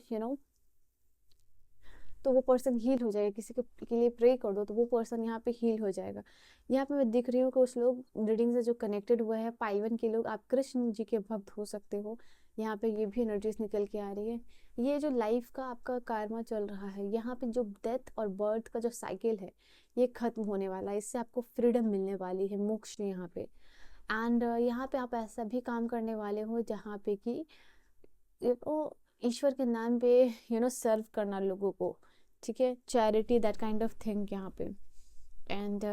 तो वो पर्सन हील हो जाएगा। किसी के लिए प्रे कर दो तो वो पर्सन यहाँ पे हील हो जाएगा। यहाँ पे मैं दिख रही हूँ कि उस लोग रीडिंग से जो कनेक्टेड हुए हैं, पाइवन के लोग, आप कृष्ण जी के भक्त हो सकते हो। यहाँ पे ये भी एनर्जीज निकल के आ रही है। ये जो लाइफ का आपका कार्मा चल रहा है, यहाँ पे जो डेथ और बर्थ का जो साइकिल है, ये खत्म होने वाला है। इससे आपको फ्रीडम मिलने वाली है, मोक्ष यहाँ पे। एंड यहाँ पे आप ऐसा भी काम करने वाले हो जहाँ पे कि ईश्वर के नाम पे सर्व करना लोगों को, ठीक है, charity, that kind of thing यहाँ पे। एंड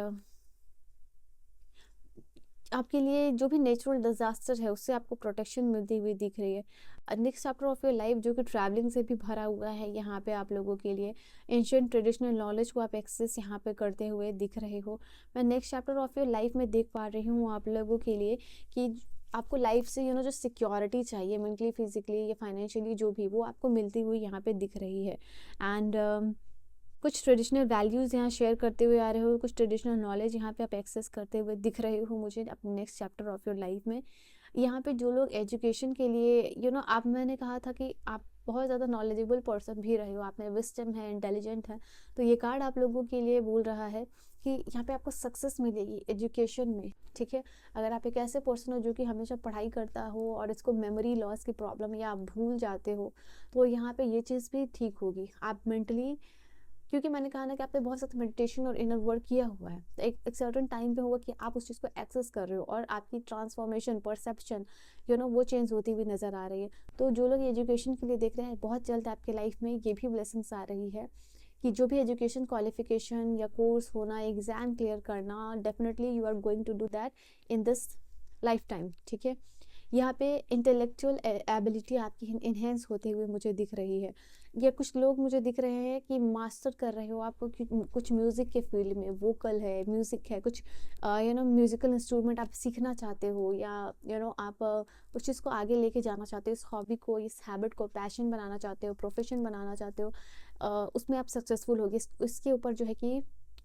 आपके लिए जो भी नेचुरल डिजास्टर है उससे आपको प्रोटेक्शन मिलती हुई दिख रही है। Next chapter of your life जो कि ट्रैवलिंग से भी भरा हुआ है यहाँ पे आप लोगों के लिए। एंशिएंट ट्रेडिशनल नॉलेज को आप एक्सेस यहाँ पे करते हुए दिख रहे हो। मैं next chapter of your life में देख पा रही हूँ आप लोगों के लिए कि आपको लाइफ से जो सिक्योरिटी चाहिए, मेंटली, फिजिकली या फाइनेंशियली, जो भी, वो आपको मिलती हुई यहाँ पे दिख रही है। एंड कुछ ट्रेडिशनल वैल्यूज़ यहाँ शेयर करते हुए आ रहे हो, कुछ ट्रेडिशनल नॉलेज यहाँ पे आप एक्सेस करते हुए दिख रहे हो मुझे अपने next chapter of your life में। यहाँ पे जो लोग एजुकेशन के लिए आप, मैंने कहा था कि आप बहुत ज़्यादा नॉलेजेबल पर्सन भी रहे हो, आप में विस्डम है, इंटेलिजेंट है, तो ये कार्ड आप लोगों के लिए बोल रहा है कि यहाँ पे आपको सक्सेस मिलेगी एजुकेशन में, ठीक है। अगर आप एक ऐसे पर्सन हो जो कि हमेशा पढ़ाई करता हो और इसको मेमोरी लॉस की प्रॉब्लम या आप भूल जाते हो, तो यहाँ पे ये चीज़ भी ठीक होगी। आप मेंटली, क्योंकि मैंने कहा ना कि आपने बहुत ज़्यादा मेडिटेशन और इनर वर्क किया हुआ है, तो एक सर्टन टाइम पे होगा कि आप उस चीज़ को एक्सेस कर रहे हो और आपकी ट्रांसफॉर्मेशन, परसेप्शन वो चेंज होती हुई नज़र आ रही है। तो जो लोग एजुकेशन के लिए देख रहे हैं, बहुत जल्द आपके लाइफ में ये भी ब्लेसिंग्स आ रही है कि जो भी एजुकेशन क्वालिफिकेशन या कोर्स होना, एग्ज़ाम क्लियर करना, definitely you are going to do that in this life time, ठीक है। यहाँ पे इंटेलेक्चुअल एबिलिटी आपकी इन्हेंस होते हुए मुझे दिख रही है। या कुछ लोग मुझे दिख रहे हैं कि मास्टर कर रहे हो आप कुछ म्यूज़िक के फील्ड में, वोकल है, म्यूज़िक है, कुछ म्यूज़िकल इंस्ट्रूमेंट आप सीखना चाहते हो, या आप उस चीज़ को आगे लेके जाना चाहते हो, इस हॉबी को, इस हैबिट को पैशन बनाना चाहते हो, प्रोफेशन बनाना चाहते हो, उसमें आप सक्सेसफुल होगे। इसके ऊपर जो है कि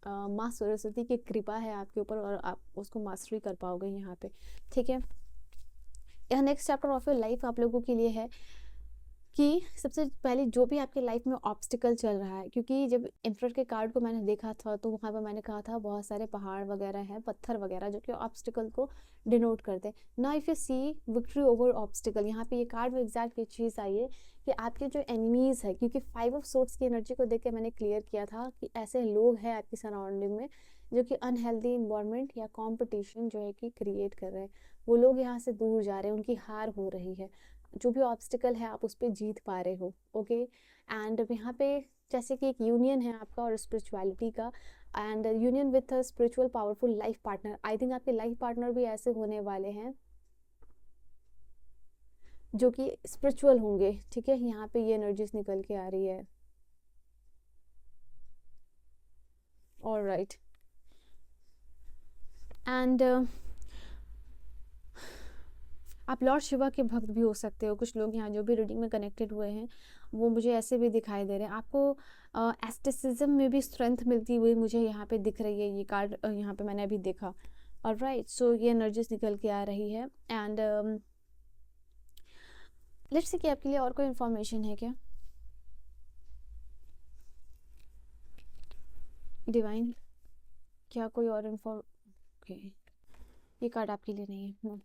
माँ सरस्वती की कृपा है आपके ऊपर और आप उसको मास्टरी कर पाओगे यहाँ पे, ठीक है। यह next chapter of your life आप लोगों के लिए है कि सबसे पहले जो भी आपके लाइफ में ऑब्स्टिकल चल रहा है, क्योंकि जब इन्फर के कार्ड को मैंने देखा था तो वहाँ पर मैंने कहा था बहुत सारे पहाड़ वगैरह हैं, पत्थर वगैरह, जो कि ऑब्स्टिकल को डिनोट करते हैं। ना if you see victory over obstacle, यहाँ पे ये कार्ड में एग्जैक्ट ये चीज़ आई है कि आपके जो एनिमीज़ है, क्योंकि 5 ऑफ सोर्ड्स की एनर्जी को देख के मैंने क्लियर किया था कि ऐसे लोग हैं आपकी सराउंडिंग में जो कि अनहेल्दी इन्वायरमेंट या कॉम्पिटिशन जो है कि क्रिएट कर रहे हैं। वो लोग यहाँ से दूर जा रहे हैं, उनकी हार हो रही है। जो भी ऑब्स्टिकल है आप उस पर जीत पा रहे हो, ओके। एंड यहाँ पे जैसे कि एक यूनियन है आपका और स्पिरिचुअलिटी का, and union with a spiritual powerful life partner. I think आपके लाइफ पार्टनर भी ऐसे होने वाले हैं जो कि स्पिरिचुअल होंगे, ठीक है। यहाँ पे ये एनर्जीज निकल के आ रही है। ऑलराइट। एंड आप लॉर्ड शिवा के भक्त भी हो सकते हो। कुछ लोग यहाँ जो भी रीडिंग में कनेक्टेड हुए हैं वो मुझे ऐसे भी दिखाई दे रहे हैं। आपको एस्टिसिज्म में भी स्ट्रेंथ मिलती हुई मुझे यहाँ पे दिख रही है। ये कार्ड यहाँ पे मैंने अभी देखा। ऑलराइट, सो ये एनर्जीज निकल के आ रही है। एंड लेट्स सी कि आपके लिए और कोई इन्फॉर्मेशन है क्या डिवाइन, क्या कोई और ओके, ये कार्ड आपके लिए नहीं है। नो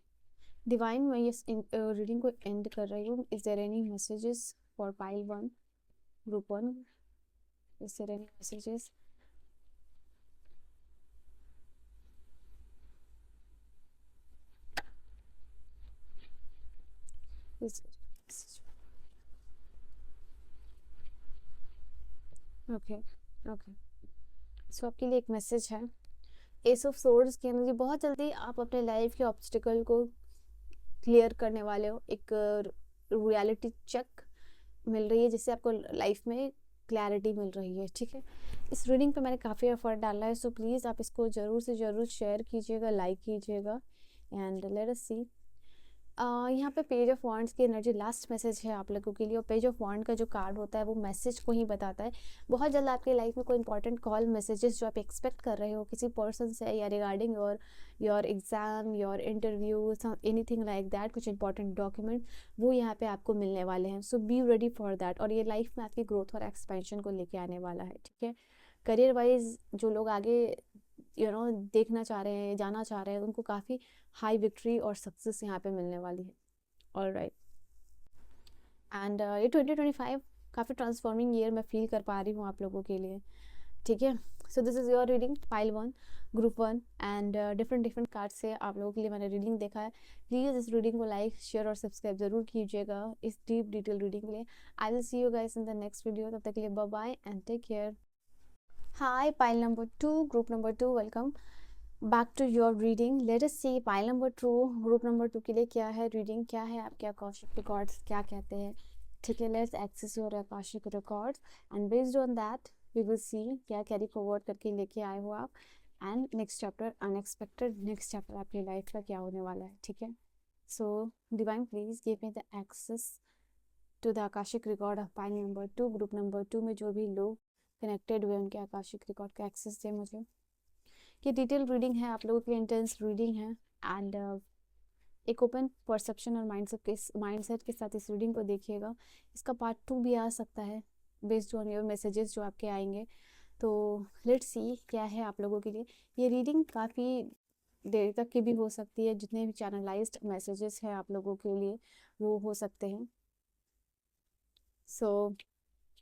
डिवाइन, मैं ये रीडिंग को एंड कर रही हूँ। Is there any messages for pile 1 group 1? Is there any messages? Okay okay, so आपके लिए एक मैसेज है। एस ऑफ सोर्ड्स की एनर्जी, बहुत जल्दी आप अपने लाइफ के ऑब्स्टिकल को क्लियर करने वाले हो। एक रियलिटी चेक मिल रही है जिससे आपको लाइफ में क्लैरिटी मिल रही है, ठीक है। इस रीडिंग पे मैंने काफ़ी एफर्ट डाला है, सो प्लीज़ आप इसको ज़रूर से ज़रूर शेयर कीजिएगा, लाइक कीजिएगा। एंड लेट अस सी यहाँ पे पेज ऑफ वॉन्ड्स की एनर्जी लास्ट मैसेज है आप लोगों के लिए, और पेज ऑफ वॉन्ड का जो कार्ड होता है वो मैसेज को ही बताता है। बहुत जल्द आपकी लाइफ में कोई इंपॉर्टेंट कॉल मैसेजेस जो आप एक्सपेक्ट कर रहे हो किसी पर्सन से, या regarding your exam, your interview, anything like that, कुछ इंपॉर्टेंट डॉक्यूमेंट वो यहाँ पे आपको मिलने वाले हैं। सो बी रेडी फॉर दैट, और ये लाइफ में आपकी ग्रोथ और एक्सपेंशन को लेके आने वाला है, ठीक है। करियर वाइज जो लोग आगे देखना चाह रहे हैं, जाना चाह रहे हैं, उनको काफ़ी हाई विक्ट्री और सक्सेस यहाँ पे मिलने वाली है। ऑलराइट, एंड ये 2025 काफ़ी ट्रांसफॉर्मिंग ईयर मैं फील कर पा रही हूँ आप लोगों के लिए, ठीक है। So this is your reading pile 1 group 1, and different card से आप लोगों के लिए मैंने रीडिंग देखा है। प्लीज़ इस रीडिंग को लाइक, शेयर और सब्सक्राइब ज़रूर कीजिएगा इस डीप डिटेल रीडिंग के लिए। I will see you guys in the next video, तब तक के लिए bye bye and take care. Hi pile number 2, group number 2, welcome back to your reading. Let us see pile number 2, group number 2 के लिए क्या है reading, क्या है आपके आकाशिक रिकॉर्ड्स क्या कहते हैं, ठीक है। Let's access your Akashic records and based on that we will see क्या कैरी फॉरवर्ड करके लेके आए हो आप, and next chapter unexpected, next chapter आपकी लाइफ का क्या होने वाला है, ठीक है। So divine please give me the access to the akashic record of pile number 2, group number 2 में जो भी लोग कनेक्टेड हुए उनके आकाशिक रिकॉर्ड का एक्सेस दे मुझे। ये डिटेल रीडिंग है, आप लोगों की इंटेंस रीडिंग है, एंड एक ओपन परसेप्शन और माइंडसेट के साथ इस रीडिंग को देखिएगा। इसका पार्ट 2 भी आ सकता है बेस्ड ऑन योर मैसेजेस जो आपके आएंगे। तो लेट्स सी क्या है आप लोगों के लिए। ये रीडिंग काफ़ी देर तक की भी हो सकती है, जितने भी चैनलाइज्ड मैसेजेस हैं आप लोगों के लिए वो हो सकते हैं। सो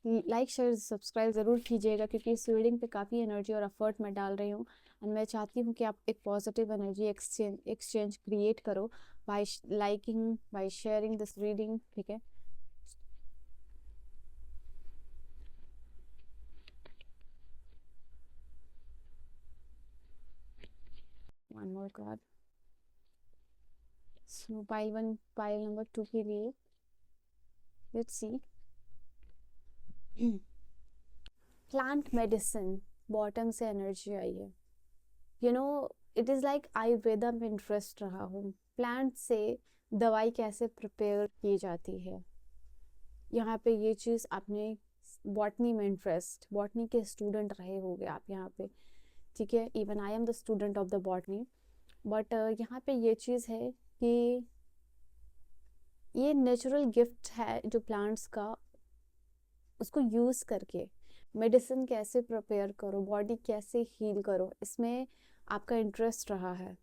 लाइक शेयर सब्सक्राइब ज़रूर कीजिएगा, क्योंकि इस रीडिंग पे काफ़ी एनर्जी और एफर्ट मैं डाल रही हूँ, एंड मैं चाहती हूँ कि आप एक पॉजिटिव एनर्जी एक्सचेंज क्रिएट करो bye liking, by sharing this reading, ठीक है। One more card. सो पाइल 1 पाइल नंबर 2 के लिए let's see plant medicine, bottom से एनर्जी आई है। इट इज़ लाइक आयुर्वेदा में इंटरेस्ट रहा हूँ। प्लांट से दवाई कैसे प्रिपेयर की जाती है, यहाँ पे ये चीज़ आपने बॉटनी में इंटरेस्ट, बॉटनी के स्टूडेंट रहे होगे आप यहाँ पे, ठीक है। Even I am the student of the botany, but यहाँ पे ये चीज़ है कि ये नेचुरल गिफ्ट है जो प्लांट्स का, उसको यूज़ करके मेडिसिन कैसे प्रिपेयर करो, बॉडी कैसे हील करो, इसमें आपका इंटरेस्ट रहा है।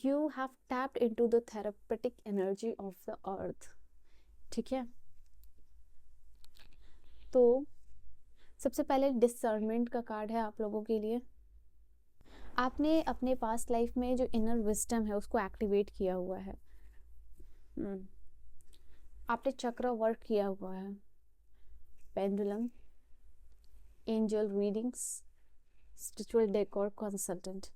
You have tapped into the therapeutic energy of the earth, ठीक है। तो सबसे पहले डिसर्नमेंट का कार्ड है आप लोगों के लिए। आपने अपने पास्ट लाइफ में जो इनर विजडम है उसको एक्टिवेट किया हुआ है। आपने चक्र वर्क किया हुआ है, pendulum, angel readings, spiritual decor consultant.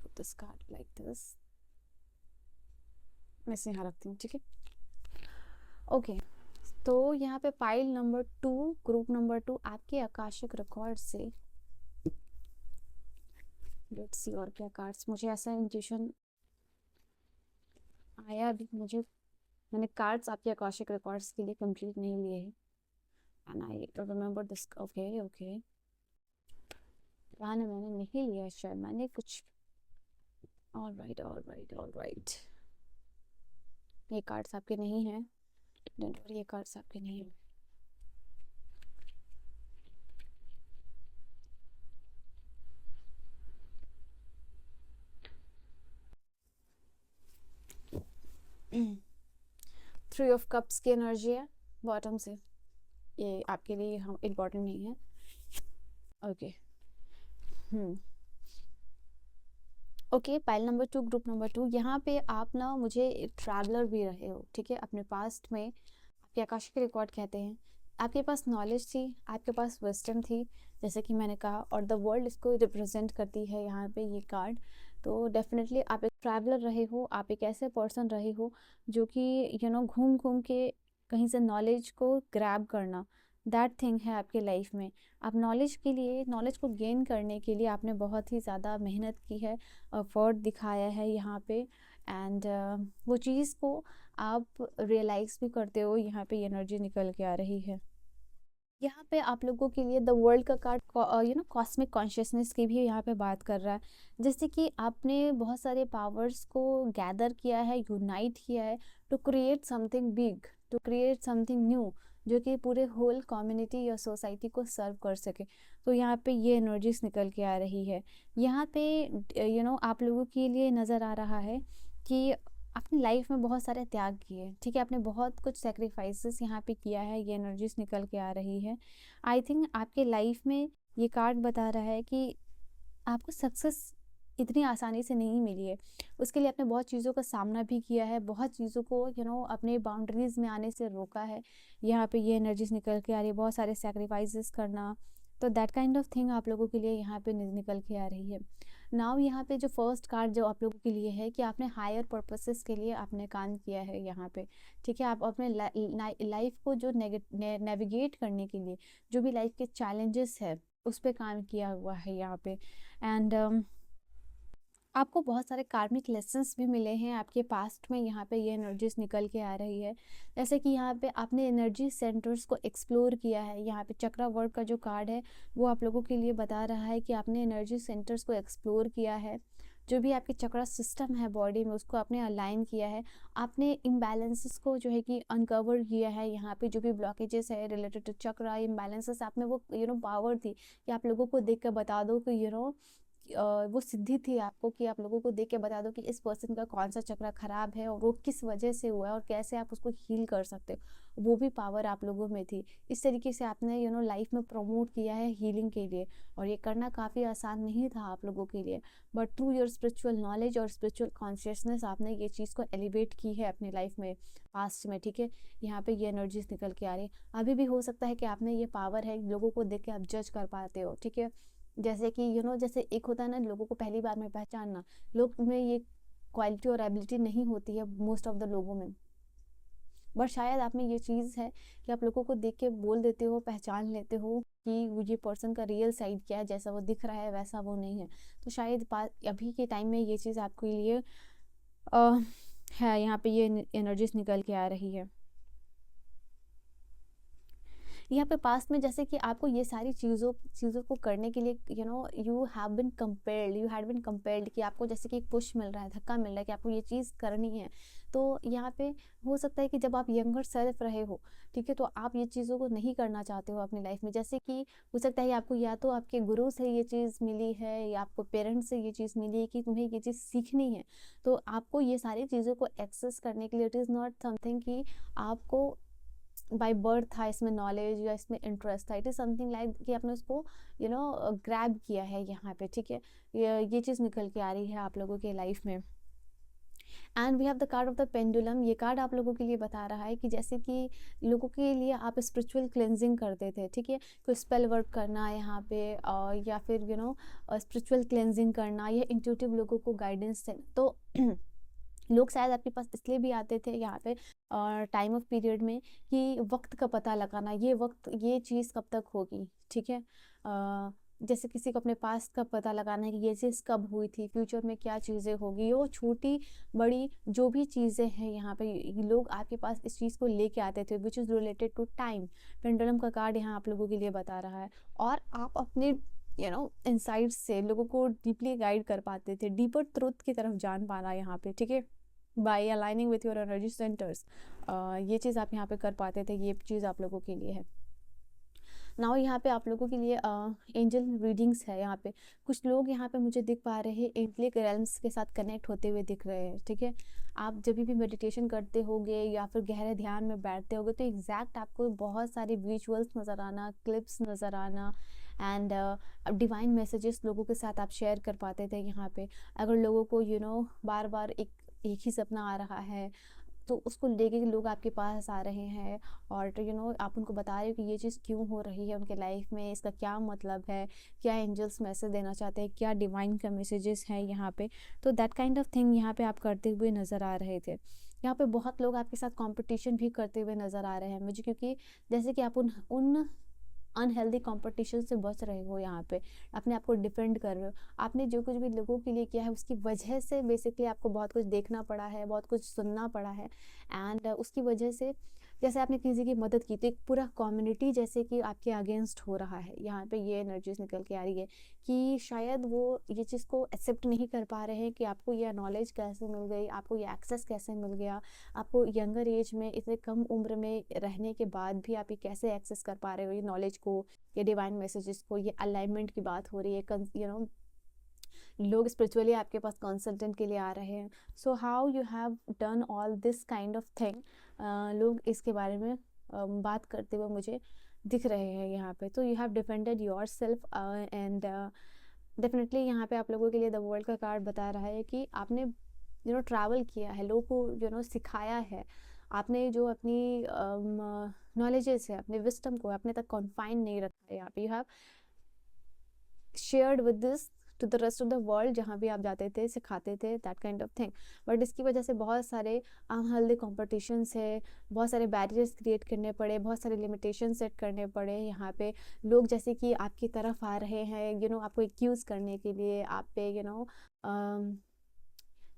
Put this card like this. मैं इसे यहाँ रखती हूँ, ठीक है। ओके, तो यहाँ पे पाइल नंबर 2, ग्रुप नंबर 2 आपके आकाशिक रिकॉर्ड से लेट्स सी और क्या कार्ड्स, मुझे ऐसा इंट्यूशन आया अभी, मैंने कार्ड्स आपके आकाशिक रिकॉर्ड्स के लिए कंप्लीट नहीं लिए हैं, and I remember this. Okay मैंने नहीं लिया शायद, मैंने कुछ। ऑलराइट, ये कार्ड्स आपके नहीं हैं, डोंट वरी, ये कार्ड्स आपके नहीं हैं। थ्री ऑफ कप्स की एनर्जी है बॉटम से, ये आपके लिए हम इम्पोर्टेंट नहीं है। Okay pile number 2, group number 2, यहाँ पे आप ना मुझे ट्रैवलर भी रहे हो, ठीक है। अपने पास्ट में आपके आकाशिक रिकॉर्ड कहते हैं आपके पास नॉलेज थी, आपके पास विजडम थी, जैसे कि मैंने कहा, और द वर्ल्ड इसको रिप्रेजेंट करती है यहाँ पे ये कार्ड। तो डेफिनेटली आप एक ट्रैवलर रहे हो, आप एक ऐसे पर्सन रहे हो जो कि घूम घूम के कहीं से नॉलेज को ग्रैब करना, दैट थिंग है आपके लाइफ में। आप नॉलेज के लिए, नॉलेज को गेन करने के लिए आपने बहुत ही ज़्यादा मेहनत की है, एफर्ट दिखाया है यहाँ पे, एंड वो चीज़ को आप रियलाइज़ भी करते हो, यहाँ पे एनर्जी निकल के आ रही है। यहाँ पे आप लोगों के लिए द वर्ल्ड का कार्ड कॉस्मिक कॉन्शियसनेस की भी यहाँ पे बात कर रहा है। जैसे कि आपने बहुत सारे पावर्स को गैदर किया है, यूनाइट किया है to create something big, to create something new, जो कि पूरे होल कम्युनिटी या सोसाइटी को सर्व कर सके। तो यहाँ पे ये एनर्जीज निकल के आ रही है। यहाँ पे आप लोगों के लिए नज़र आ रहा है कि अपनी लाइफ में बहुत सारे त्याग किए, ठीक है, आपने बहुत कुछ सेक्रीफाइसेस यहाँ पे किया है, ये एनर्जीज निकल के आ रही है। आई थिंक आपके लाइफ में ये कार्ड बता रहा है कि आपको सक्सेस इतनी आसानी से नहीं मिली है, उसके लिए आपने बहुत चीज़ों का सामना भी किया है, बहुत चीज़ों को अपने बाउंड्रीज में आने से रोका है। यहाँ पे ये एनर्जीज निकल के आ रही है, बहुत सारे सेक्रीफाइसेस करना। तो दैट काइंड ऑफ थिंग आप लोगों के लिए यहाँ पे निकल के आ रही है। नाउ यहाँ पे जो फर्स्ट कार्ड जो आप लोगों के लिए है कि आपने हायर पर्पसेस के लिए आपने काम किया है यहाँ पे, ठीक है। आप अपने लाइफ को जो नेविगेट करने के लिए जो भी लाइफ के चैलेंजेस है उस पर काम किया हुआ है यहाँ पे। एंड आपको बहुत सारे कार्मिक लेसन्स भी मिले हैं आपके पास्ट में, यहाँ पे ये एनर्जीज निकल के आ रही है। जैसे कि यहाँ पे आपने एनर्जी सेंटर्स को एक्सप्लोर किया है, यहाँ पे चक्रा वर्ड का जो कार्ड है वो आप लोगों के लिए बता रहा है कि आपने एनर्जी सेंटर्स को एक्सप्लोर किया है, जो भी आपके चक्रा सिस्टम है बॉडी में उसको आपने अलाइन किया है, आपने इम्बैलेंसेस को जो है कि अनकवर किया है। यहाँ पे जो भी ब्लॉकेजेस है रिलेटेड टू चक्रा इम्बैलेंसेस, आप में वो पावर थी कि आप लोगों को देख कर बता दो कि वो सिद्धि थी आपको कि आप लोगों को देख के बता दो कि इस पर्सन का कौन सा चक्र खराब है और वो किस वजह से हुआ है और कैसे आप उसको हील कर सकते हो, वो भी पावर आप लोगों में थी। इस तरीके से आपने लाइफ में प्रमोट किया है हीलिंग के लिए, और ये करना काफ़ी आसान नहीं था आप लोगों के लिए, but through your spiritual knowledge और स्पिरिचुअल कॉन्शियसनेस आपने ये चीज़ को एलिवेट की है अपनी लाइफ में पास्ट में, ठीक है। यहाँ पे ये एनर्जीज निकल के आ रही है। अभी भी हो सकता है कि आपने ये पावर है, लोगों को देख के आप जज कर पाते हो, ठीक है। जैसे कि जैसे एक होता है ना लोगों को पहली बार में पहचानना, लोग में ये क्वालिटी और एबिलिटी नहीं होती है मोस्ट ऑफ द लोगों में, बट शायद आप में ये चीज़ है कि आप लोगों को देख के बोल देते हो, पहचान लेते हो कि ये पर्सन का रियल साइड क्या है, जैसा वो दिख रहा है वैसा वो नहीं है। तो शायद अभी के टाइम में ये चीज़ आपके लिए है, यहाँ पे ये एनर्जीज निकल के आ रही है। यहाँ पे पास्ट में जैसे कि आपको ये सारी चीज़ों को करने के लिए यू हैड बिन कंपेल्ड कि आपको जैसे कि एक पुश मिल रहा है, धक्का मिल रहा है कि आपको ये चीज़ करनी है। तो यहाँ पे हो सकता है कि जब आप यंगर सेल्फ रहे हो, ठीक है, तो आप ये चीज़ों को नहीं करना चाहते हो अपनी लाइफ में। जैसे कि हो सकता है आपको या तो आपके गुरु से ये चीज़ मिली है या आपको पेरेंट्स से ये चीज़ मिली है कि तुम्हें ये चीज़ सीखनी है, तो आपको ये सारी चीज़ों को एक्सेस करने के लिए इट इज़ नॉट समथिंग कि आपको बाय बर्थ था इसमें नॉलेज या इसमें इंटरेस्ट था, इट इज समथिंग लाइक कि आपने उसको ग्रैब किया है यहाँ पे, ठीक है। ये चीज़ निकल के आ रही है आप लोगों के लाइफ में। And we have the card of the pendulum. ये कार्ड आप लोगों के लिए बता रहा है कि जैसे कि लोगों के लिए आप स्पिरिचुअल क्लेंजिंग करते थे, ठीक है, कोई स्पेल वर्क करना यहाँ पे या फिर स्पिरिचुअल क्लेंजिंग करना या इंट्यूटिव लोगों को गाइडेंस देना। तो लोग शायद आपके पास इसलिए भी आते थे यहाँ पे टाइम ऑफ पीरियड में कि वक्त का पता लगाना, ये चीज़ कब तक होगी, ठीक है। जैसे किसी को अपने पास का पता लगाना है कि ये चीज़ कब हुई थी, फ्यूचर में क्या चीज़ें होगी, वो छोटी बड़ी जो भी चीज़ें हैं यहाँ पे लोग आपके पास इस चीज़ को लेके आते थे which is related to time. Pendulum का कार्ड यहाँ आप लोगों के लिए बता रहा है, और आप अपने इनसाइड से लोगों को डीपली गाइड कर पाते थे, डीपर ट्रुथ की तरफ जान पाना यहाँ पे, ठीक है, by aligning with your energy centres. ये चीज़ आप यहाँ पे कर पाते थे, ये चीज़ आप लोगों के लिए है। नाउ यहाँ पे आप लोगों के लिए एंजल रीडिंग्स है। यहाँ पे कुछ लोग यहाँ पे मुझे दिख पा रहे हैं एंजलिक रेल्म्स के साथ कनेक्ट होते हुए दिख रहे हैं, ठीक है। आप जब भी मेडिटेशन करते होगे या फिर गहरे ध्यान में बैठते होगे तो एग्जैक्ट आपको बहुत सारे विजुअल्स नज़र आना, क्लिप्स नज़र आना, एंड डिवाइन मैसेजेस लोगों के साथ आप शेयर कर पाते थे यहाँ पे। अगर लोगों को बार बार एक ही सपना आ रहा है तो उसको लेके लोग आपके पास आ रहे हैं, और आप उनको बता रहे हो कि ये चीज़ क्यों हो रही है उनके लाइफ में, इसका क्या मतलब है, क्या एंजल्स मैसेज देना चाहते हैं, क्या डिवाइन का मैसेजेस हैं यहाँ पे। तो दैट काइंड ऑफ थिंग यहाँ पे आप करते हुए नज़र आ रहे थे। यहाँ पे बहुत लोग आपके साथ कंपटीशन भी करते हुए नज़र आ रहे हैं मुझे, क्योंकि जैसे कि आप उन उन अनहेल्दी कंपटीशन से बच रहे हो, यहाँ पे अपने आप को डिफेंड कर रहे हो। आपने जो कुछ भी लोगों के लिए किया है उसकी वजह से बेसिकली आपको बहुत कुछ देखना पड़ा है, बहुत कुछ सुनना पड़ा है, एंड उसकी वजह से जैसे आपने किसी की मदद की तो एक पूरा कम्युनिटी जैसे कि आपके अगेंस्ट हो रहा है। यहाँ पे ये एनर्जीज निकल के आ रही है कि शायद वो ये चीज़ को एक्सेप्ट नहीं कर पा रहे हैं कि आपको ये नॉलेज कैसे मिल गई, आपको ये एक्सेस कैसे मिल गया, आपको यंगर एज में इतने कम उम्र में रहने के बाद भी आप ये कैसे एक्सेस कर पा रहे हो ये नॉलेज को, ये डिवाइन मैसेजेस को। ये अलाइनमेंट की बात हो रही है, लोग स्पिरिचुअली आपके पास कंसल्टेंट के लिए आ रहे हैं। So how you have done all this kind of thing, लोग इसके बारे में बात करते हुए मुझे दिख रहे हैं यहाँ पे। तो you have defended your self, and definitely यहाँ पे आप लोगों के लिए द वर्ल्ड का कार्ड बता रहा है कि आपने ट्रैवल किया है, लोगों को सिखाया है, आपने जो अपनी नॉलेजेस है, अपने विस्टम को अपने तक कॉन्फाइन नहीं रखा है। यहाँ पे you have shared with this to the rest of the world, जहाँ भी आप जाते थे सिखाते थे, that kind of thing. But इसकी वजह से बहुत सारे अनहेल्दी कॉम्पिटिशन्स है, बहुत सारे बैरियर्स क्रिएट करने पड़े, बहुत सारे लिमिटेशन सेट करने पड़े। यहाँ पे लोग जैसे कि आपकी तरफ आ रहे हैं आपको एक्यूज़ करने के लिए, आप पे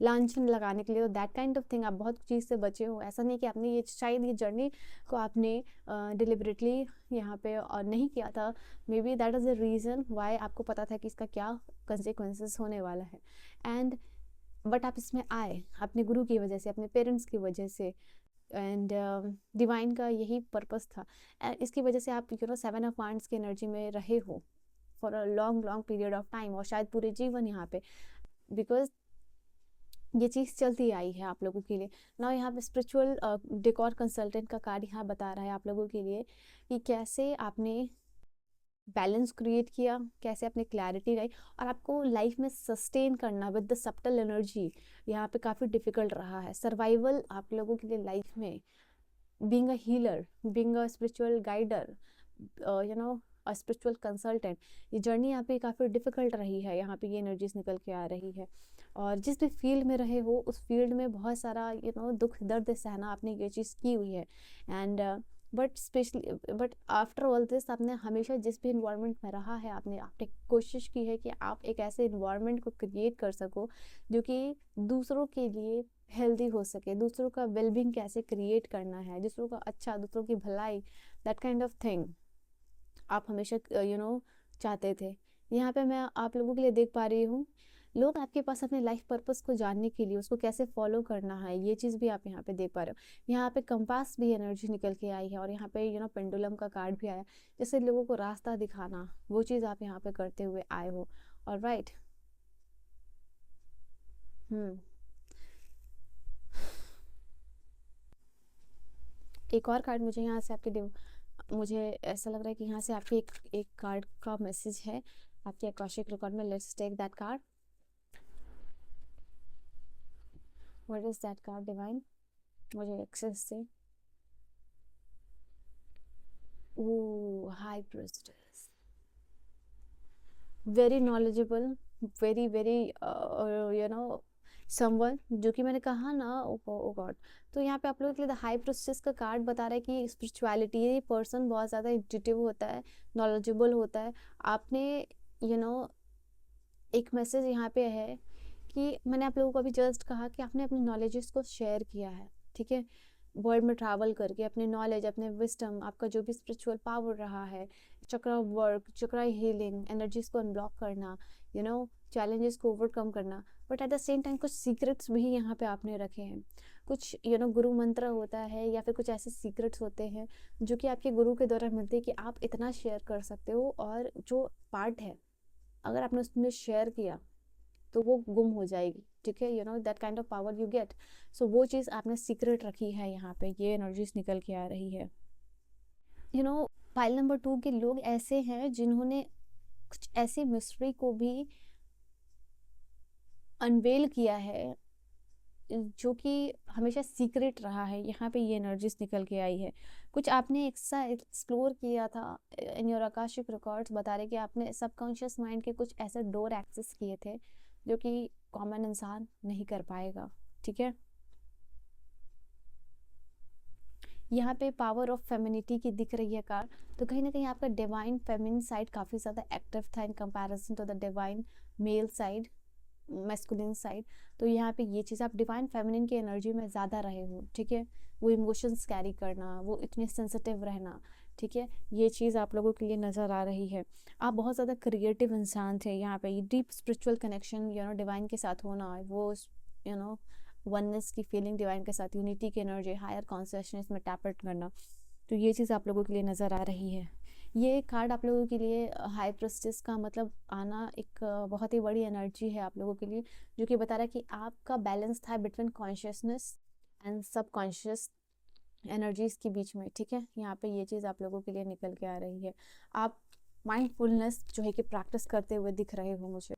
लांछन लगाने के लिए, दैट काइंड ऑफ थिंग। आप बहुत चीज़ से बचे हो। ऐसा नहीं कि आपने ये शायद ये जर्नी को आपने डिलिबरेटली यहाँ पे और नहीं किया था। May be that is the reason why आपको पता था कि इसका क्या कंसिक्वेंसेस होने वाला है, एंड बट आप इसमें आए अपने गुरु की वजह से, अपने पेरेंट्स की वजह से, एंड डिवाइन का यही पर्पस था। इसकी वजह से आप 7 ऑफ वांड्स की एनर्जी में रहे हो for a long long period of time, और शायद पूरे जीवन यहाँ पे, बिकॉज ये चीज़ चलती आई है आप लोगों के लिए। ना यहाँ पे स्पिरिचुअल डेकोर कंसल्टेंट का कार्ड यहाँ बता रहा है आप लोगों के लिए कि कैसे आपने बैलेंस क्रिएट किया, कैसे आपने क्लैरिटी लाई, और आपको लाइफ में सस्टेन करना विद द सब्टल एनर्जी यहाँ पे काफ़ी डिफिकल्ट रहा है। सर्वाइवल आप लोगों के लिए लाइफ में, being a healer, being a spiritual guider, a spiritual consultant, ये जर्नी यहाँ पे काफ़ी डिफिकल्ट रही है। यहाँ पे ये एनर्जीज निकल के आ रही है, और जिस भी फील्ड में रहे हो उस फील्ड में बहुत सारा दुख दर्द सहना आपने ये चीज़ की हुई है, and but specially but after all this आपने हमेशा जिस भी इन्वायरमेंट में रहा है, आपने कोशिश की है कि आप एक ऐसे इन्वायरमेंट को क्रिएट कर सको जो कि दूसरों के लिए हेल्दी हो सके, दूसरों का वेलबींग कैसे क्रिएट करना है, दूसरों का अच्छा, दूसरों की भलाई, दैट काइंड ऑफ थिंग आप हमेशा चाहते थे। यहाँ पे मैं आप लोगों के लिए देख पा रही हूँ, लोग आपके पास अपने लाइफ पर्पस को जानने के लिए, उसको कैसे फॉलो करना है, ये चीज़ भी आप यहाँ पे देख पा रहे हो। यहाँ पे कंपास भी एनर्जी निकल के आई है, और यहाँ पे पेंडुलम का कार्ड भी आया, जैसे लोगों को रास्ता दिखाना, वो चीज़ आप यहाँ पे करते हुए आए हो। और राइट, एक और कार्ड मुझे यहाँ से मुझे ऐसा लग रहा है कि यहाँ से आपके एक कार्ड का मैसेज है आपके आकाशिक रिकॉर्ड में। Let's take that card. What is that card divine? मुझे एक्सेस से high priestess, very knowledgeable, very very someone, जो कि मैंने कहा ना, ओ गॉड। तो यहाँ पे आप लोगों के लिए द हाई प्रीस्टेस का कार्ड बता रहा है कि स्पिरिचुअलिटी, ये पर्सन बहुत ज़्यादा इंट्यूटिव होता है, नॉलेजेबल होता है। आपने एक मैसेज यहाँ पे है कि मैंने आप लोगों को अभी जस्ट कहा कि आपने अपने नॉलेजेस को शेयर किया है, ठीक है, वर्ल्ड में ट्रैवल करके अपने नॉलेज, अपने विस्डम, आपका जो भी स्पिरिचुअल पावर रहा है, चक्रा वर्क, चक्रा हीलिंग, एनर्जीज को अनब्लॉक करना, चैलेंजेस को ओवरकम करना। But at the same time कुछ सीक्रेट्स भी यहाँ पे आपने रखे हैं, कुछ गुरु मंत्र होता है, या फिर कुछ ऐसे सीक्रेट्स होते हैं जो कि आपके गुरु के द्वारा मिलते हैं कि आप इतना शेयर कर सकते हो, और जो पार्ट है अगर आपने उसमें शेयर किया तो वो गुम हो जाएगी, ठीक है, that kind of power you get. So वो चीज़ आपने सीक्रेट रखी है, यहाँ पे ये एनर्जीज निकल के आ रही है। पाइल नंबर 2 के लोग ऐसे हैं जिन्होंने कुछ ऐसी मिस्ट्री को भी अनवेल किया है जो कि हमेशा सीक्रेट रहा है। यहाँ पे ये एनर्जीज निकल के आई है, कुछ आपने एक्सप्लोर किया था इन योर आकाशिक रिकॉर्ड्स, बता रहे कि आपने सबकॉन्शियस माइंड के कुछ ऐसे डोर एक्सेस किए थे जो कि कॉमन इंसान नहीं कर पाएगा, ठीक है। यहाँ पे पावर ऑफ फेमिनिटी की दिख रही है कार्ड, तो कहीं ना कहीं आपका डिवाइन फेमिनिन साइड काफ़ी ज़्यादा एक्टिव था in comparison to the divine male side, masculine side. तो यहाँ पे ये चीज़, आप डिवाइन फेमिनिन की एनर्जी में ज़्यादा रहे हो, ठीक है। वो इमोशंस कैरी करना, वो इतने सेंसिटिव रहना, ठीक है, ये चीज़ आप लोगों के लिए नज़र आ रही है। आप बहुत ज़्यादा क्रिएटिव इंसान थे यहाँ पे। डीप स्पिरिचुअल कनेक्शन डिवाइन के साथ होना, वो वननेस की फीलिंग डिवाइन के साथ, यूनिटी की एनर्जी, हायर कॉन्शियसनेस में टैप इन करना, तो ये चीज़ आप लोगों के लिए नज़र आ रही है। ये कार्ड आप लोगों के लिए हाई प्रेस्टिस का मतलब आना एक बहुत ही बड़ी एनर्जी है आप लोगों के लिए, जो कि बता रहा है कि आपका बैलेंस था between consciousness and subconscious energies के बीच में, ठीक है। यहाँ पे ये चीज़ आप लोगों के लिए निकल के आ रही है। आप माइंडफुलनेस जो है कि प्रैक्टिस करते हुए दिख रहे हो मुझे।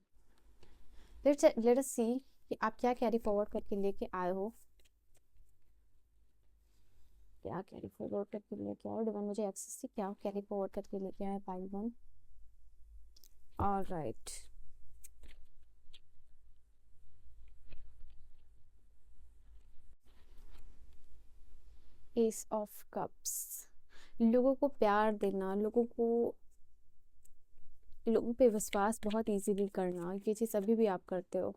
लेट अस सी कि आप क्या कैरी फॉरवर्ड करके लेके आए हो, क्या कैरी फॉरवर्ड करके लेके आओ डिवाइन, मुझे एक्सेस से क्या कैरी फॉरवर्ड करके लेके आए pile one. Alright, S of cups, लोगों को प्यार देना, लोगों पे विश्वास बहुत इजीली करना, ये चीज़ अभी भी आप करते हो।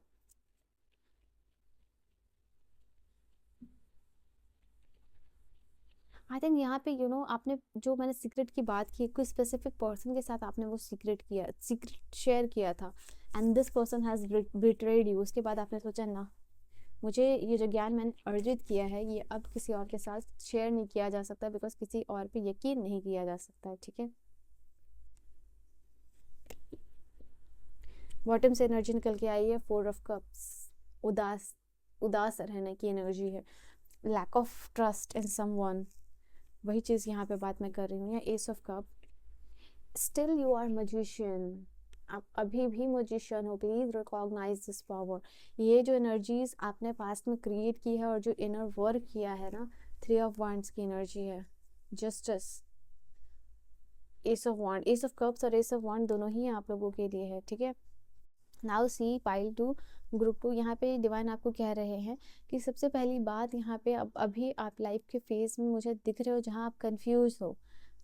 आई थिंक यहाँ पे आपने जो मैंने सीक्रेट की बात की, कोई स्पेसिफिक पर्सन के साथ आपने वो सीक्रेट शेयर किया था, and this person has betrayed you. उसके बाद आपने सोचा ना, मुझे ये जो ज्ञान मैंने अर्जित किया है ये अब किसी और के साथ शेयर नहीं किया जा सकता, बिकॉज किसी और पे यकीन नहीं किया जा सकता है, ठीक है। बॉटम से एनर्जी निकल के आई है 4 ऑफ कप्स, उदास रहने की एनर्जी है, lack of trust in someone, वही चीज़ यहाँ पे बात मैं कर रही हूँ। या ace of cup, still you are magician, आप अभी भी मैजिशियन हो, प्लीज रिकॉग्नाइज दिस पावर। ये जो एनर्जीज आपने पास्ट में क्रिएट की है और जो इनर वर्क किया है ना, 3 ऑफ वांड्स की एनर्जी है, justice, ace of wand, ace of cups और एस ऑफ वांड दोनों ही आप लोगों के लिए है, ठीक है। नाउ सी पाइल 2 ग्रुप 2, यहाँ पे डिवाइन आपको कह रहे हैं कि सबसे पहली बात यहाँ पे अब अभी आप लाइफ के फेज में मुझे दिख रहे हो जहाँ आप कंफ्यूज हो।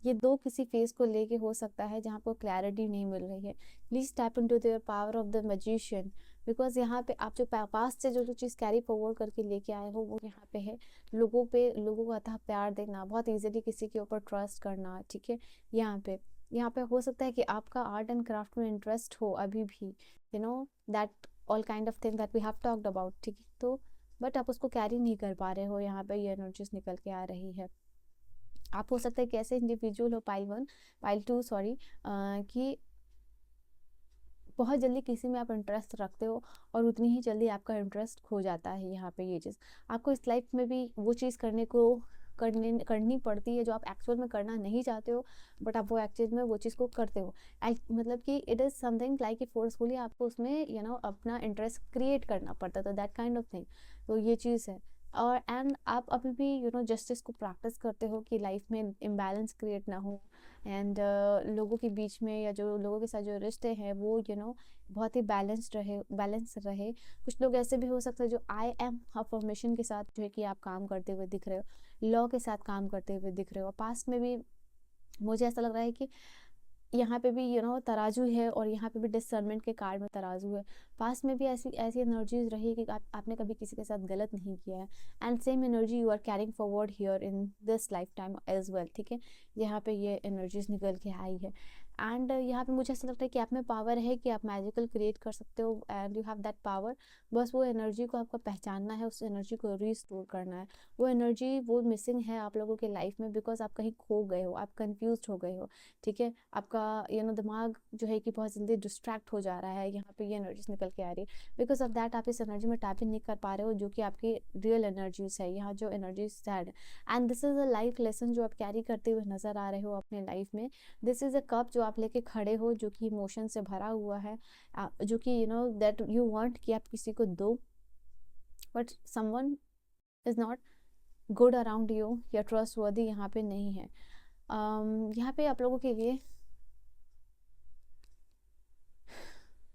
ये दो किसी फेज को लेके हो सकता है जहाँ आपको क्लैरिटी नहीं मिल रही है। Please tap into the power of the magician, because यहाँ पे आप जो पास्ट से जो चीज़ कैरी फॉरवर्ड करके लेके आए हो वो यहाँ पे है। लोगों को अतः प्यार देना, बहुत ईजिली किसी के ऊपर ट्रस्ट करना, ठीक है। यहाँ पे हो सकता है कि आपका आर्ट एंड क्राफ्ट में इंटरेस्ट हो अभी भी, that all kind of thing that we have talked about, ठीक है। तो बट आप उसको कैरी नहीं कर पा रहे हो, यहाँ पे ये एनर्जीज निकल के आ रही है। आप हो सकता है कि ऐसे इंडिविजुअल हो पाइल टू सॉरी, कि बहुत जल्दी किसी में आप इंटरेस्ट रखते हो और उतनी ही जल्दी आपका इंटरेस्ट खो जाता है। यहाँ पे ये चीज़ आपको इस लाइफ में भी वो चीज़ करनी पड़ती है जो आप एक्चुअल में करना नहीं चाहते हो, बट आप वो एक्चुअल में वो चीज़ को करते हो। मतलब कि इट इज़ समथिंग लाइक कि फोर्सफुली आपको उसमें अपना इंटरेस्ट क्रिएट करना पड़ता है, तो दैट काइंड ऑफ थिंग, तो ये चीज़ है। और एंड आप अभी भी जस्टिस को प्रैक्टिस करते हो कि लाइफ में इम्बैलेंस क्रिएट ना हो, एंड लोगों के बीच में या जो लोगों के साथ जो रिश्ते हैं वो बहुत ही बैलेंस रहे। कुछ लोग ऐसे भी हो सकते हैं जो आई एम अफर्मेशन के साथ जो है कि आप काम करते हुए दिख रहे हो, लॉ के साथ काम करते हुए दिख रहे हो। पास्ट में भी मुझे ऐसा लग रहा है कि यहाँ पे भी तराजू है और यहाँ पे भी डिसर्नमेंट के कार्ड में तराजू है। पास्ट में भी ऐसी ऐसी एनर्जीज रही है कि आपने कभी किसी के साथ गलत नहीं किया है, and same energy you are carrying forward here in this life time as well, ठीक है। यहाँ पे ये एनर्जीज निकल के आई है, एंड यहाँ पे मुझे ऐसा लगता है कि आप में पावर है कि आप मैजिकल क्रिएट कर सकते हो, and you have that power. बस वो एनर्जी को आपको पहचानना है, उस एनर्जी को रिस्टोर करना है। वो एनर्जी वो मिसिंग है आप लोगों के लाइफ में, बिकॉज आप कहीं खो गए हो, आप कन्फ्यूज हो गए हो, ठीक है। आपका दिमाग जो है कि बहुत जल्दी डिस्ट्रैक्ट हो जा रहा है। यहाँ पे ये एनर्जीज निकल के आ रही है, बिकॉज ऑफ दैट आप इस एनर्जी में टैप इन नहीं कर पा रहे हो जो कि आपकी रियल एनर्जीज है। यहाँ जो energies sad, and this is a life lesson जो आप कैरी करते हुए नज़र आ रहे हो अपने लाइफ में। दिस इज़ अ कप जो आप लेके खड़े हो, जो कि इमोशन से भरा हुआ है, जो कि दैट यू वांट कि आप किसी को दो, but someone is not good around you, या ट्रस्ट वर्दी यहाँ पे नहीं है। यहाँ पे आप लोगों के लिए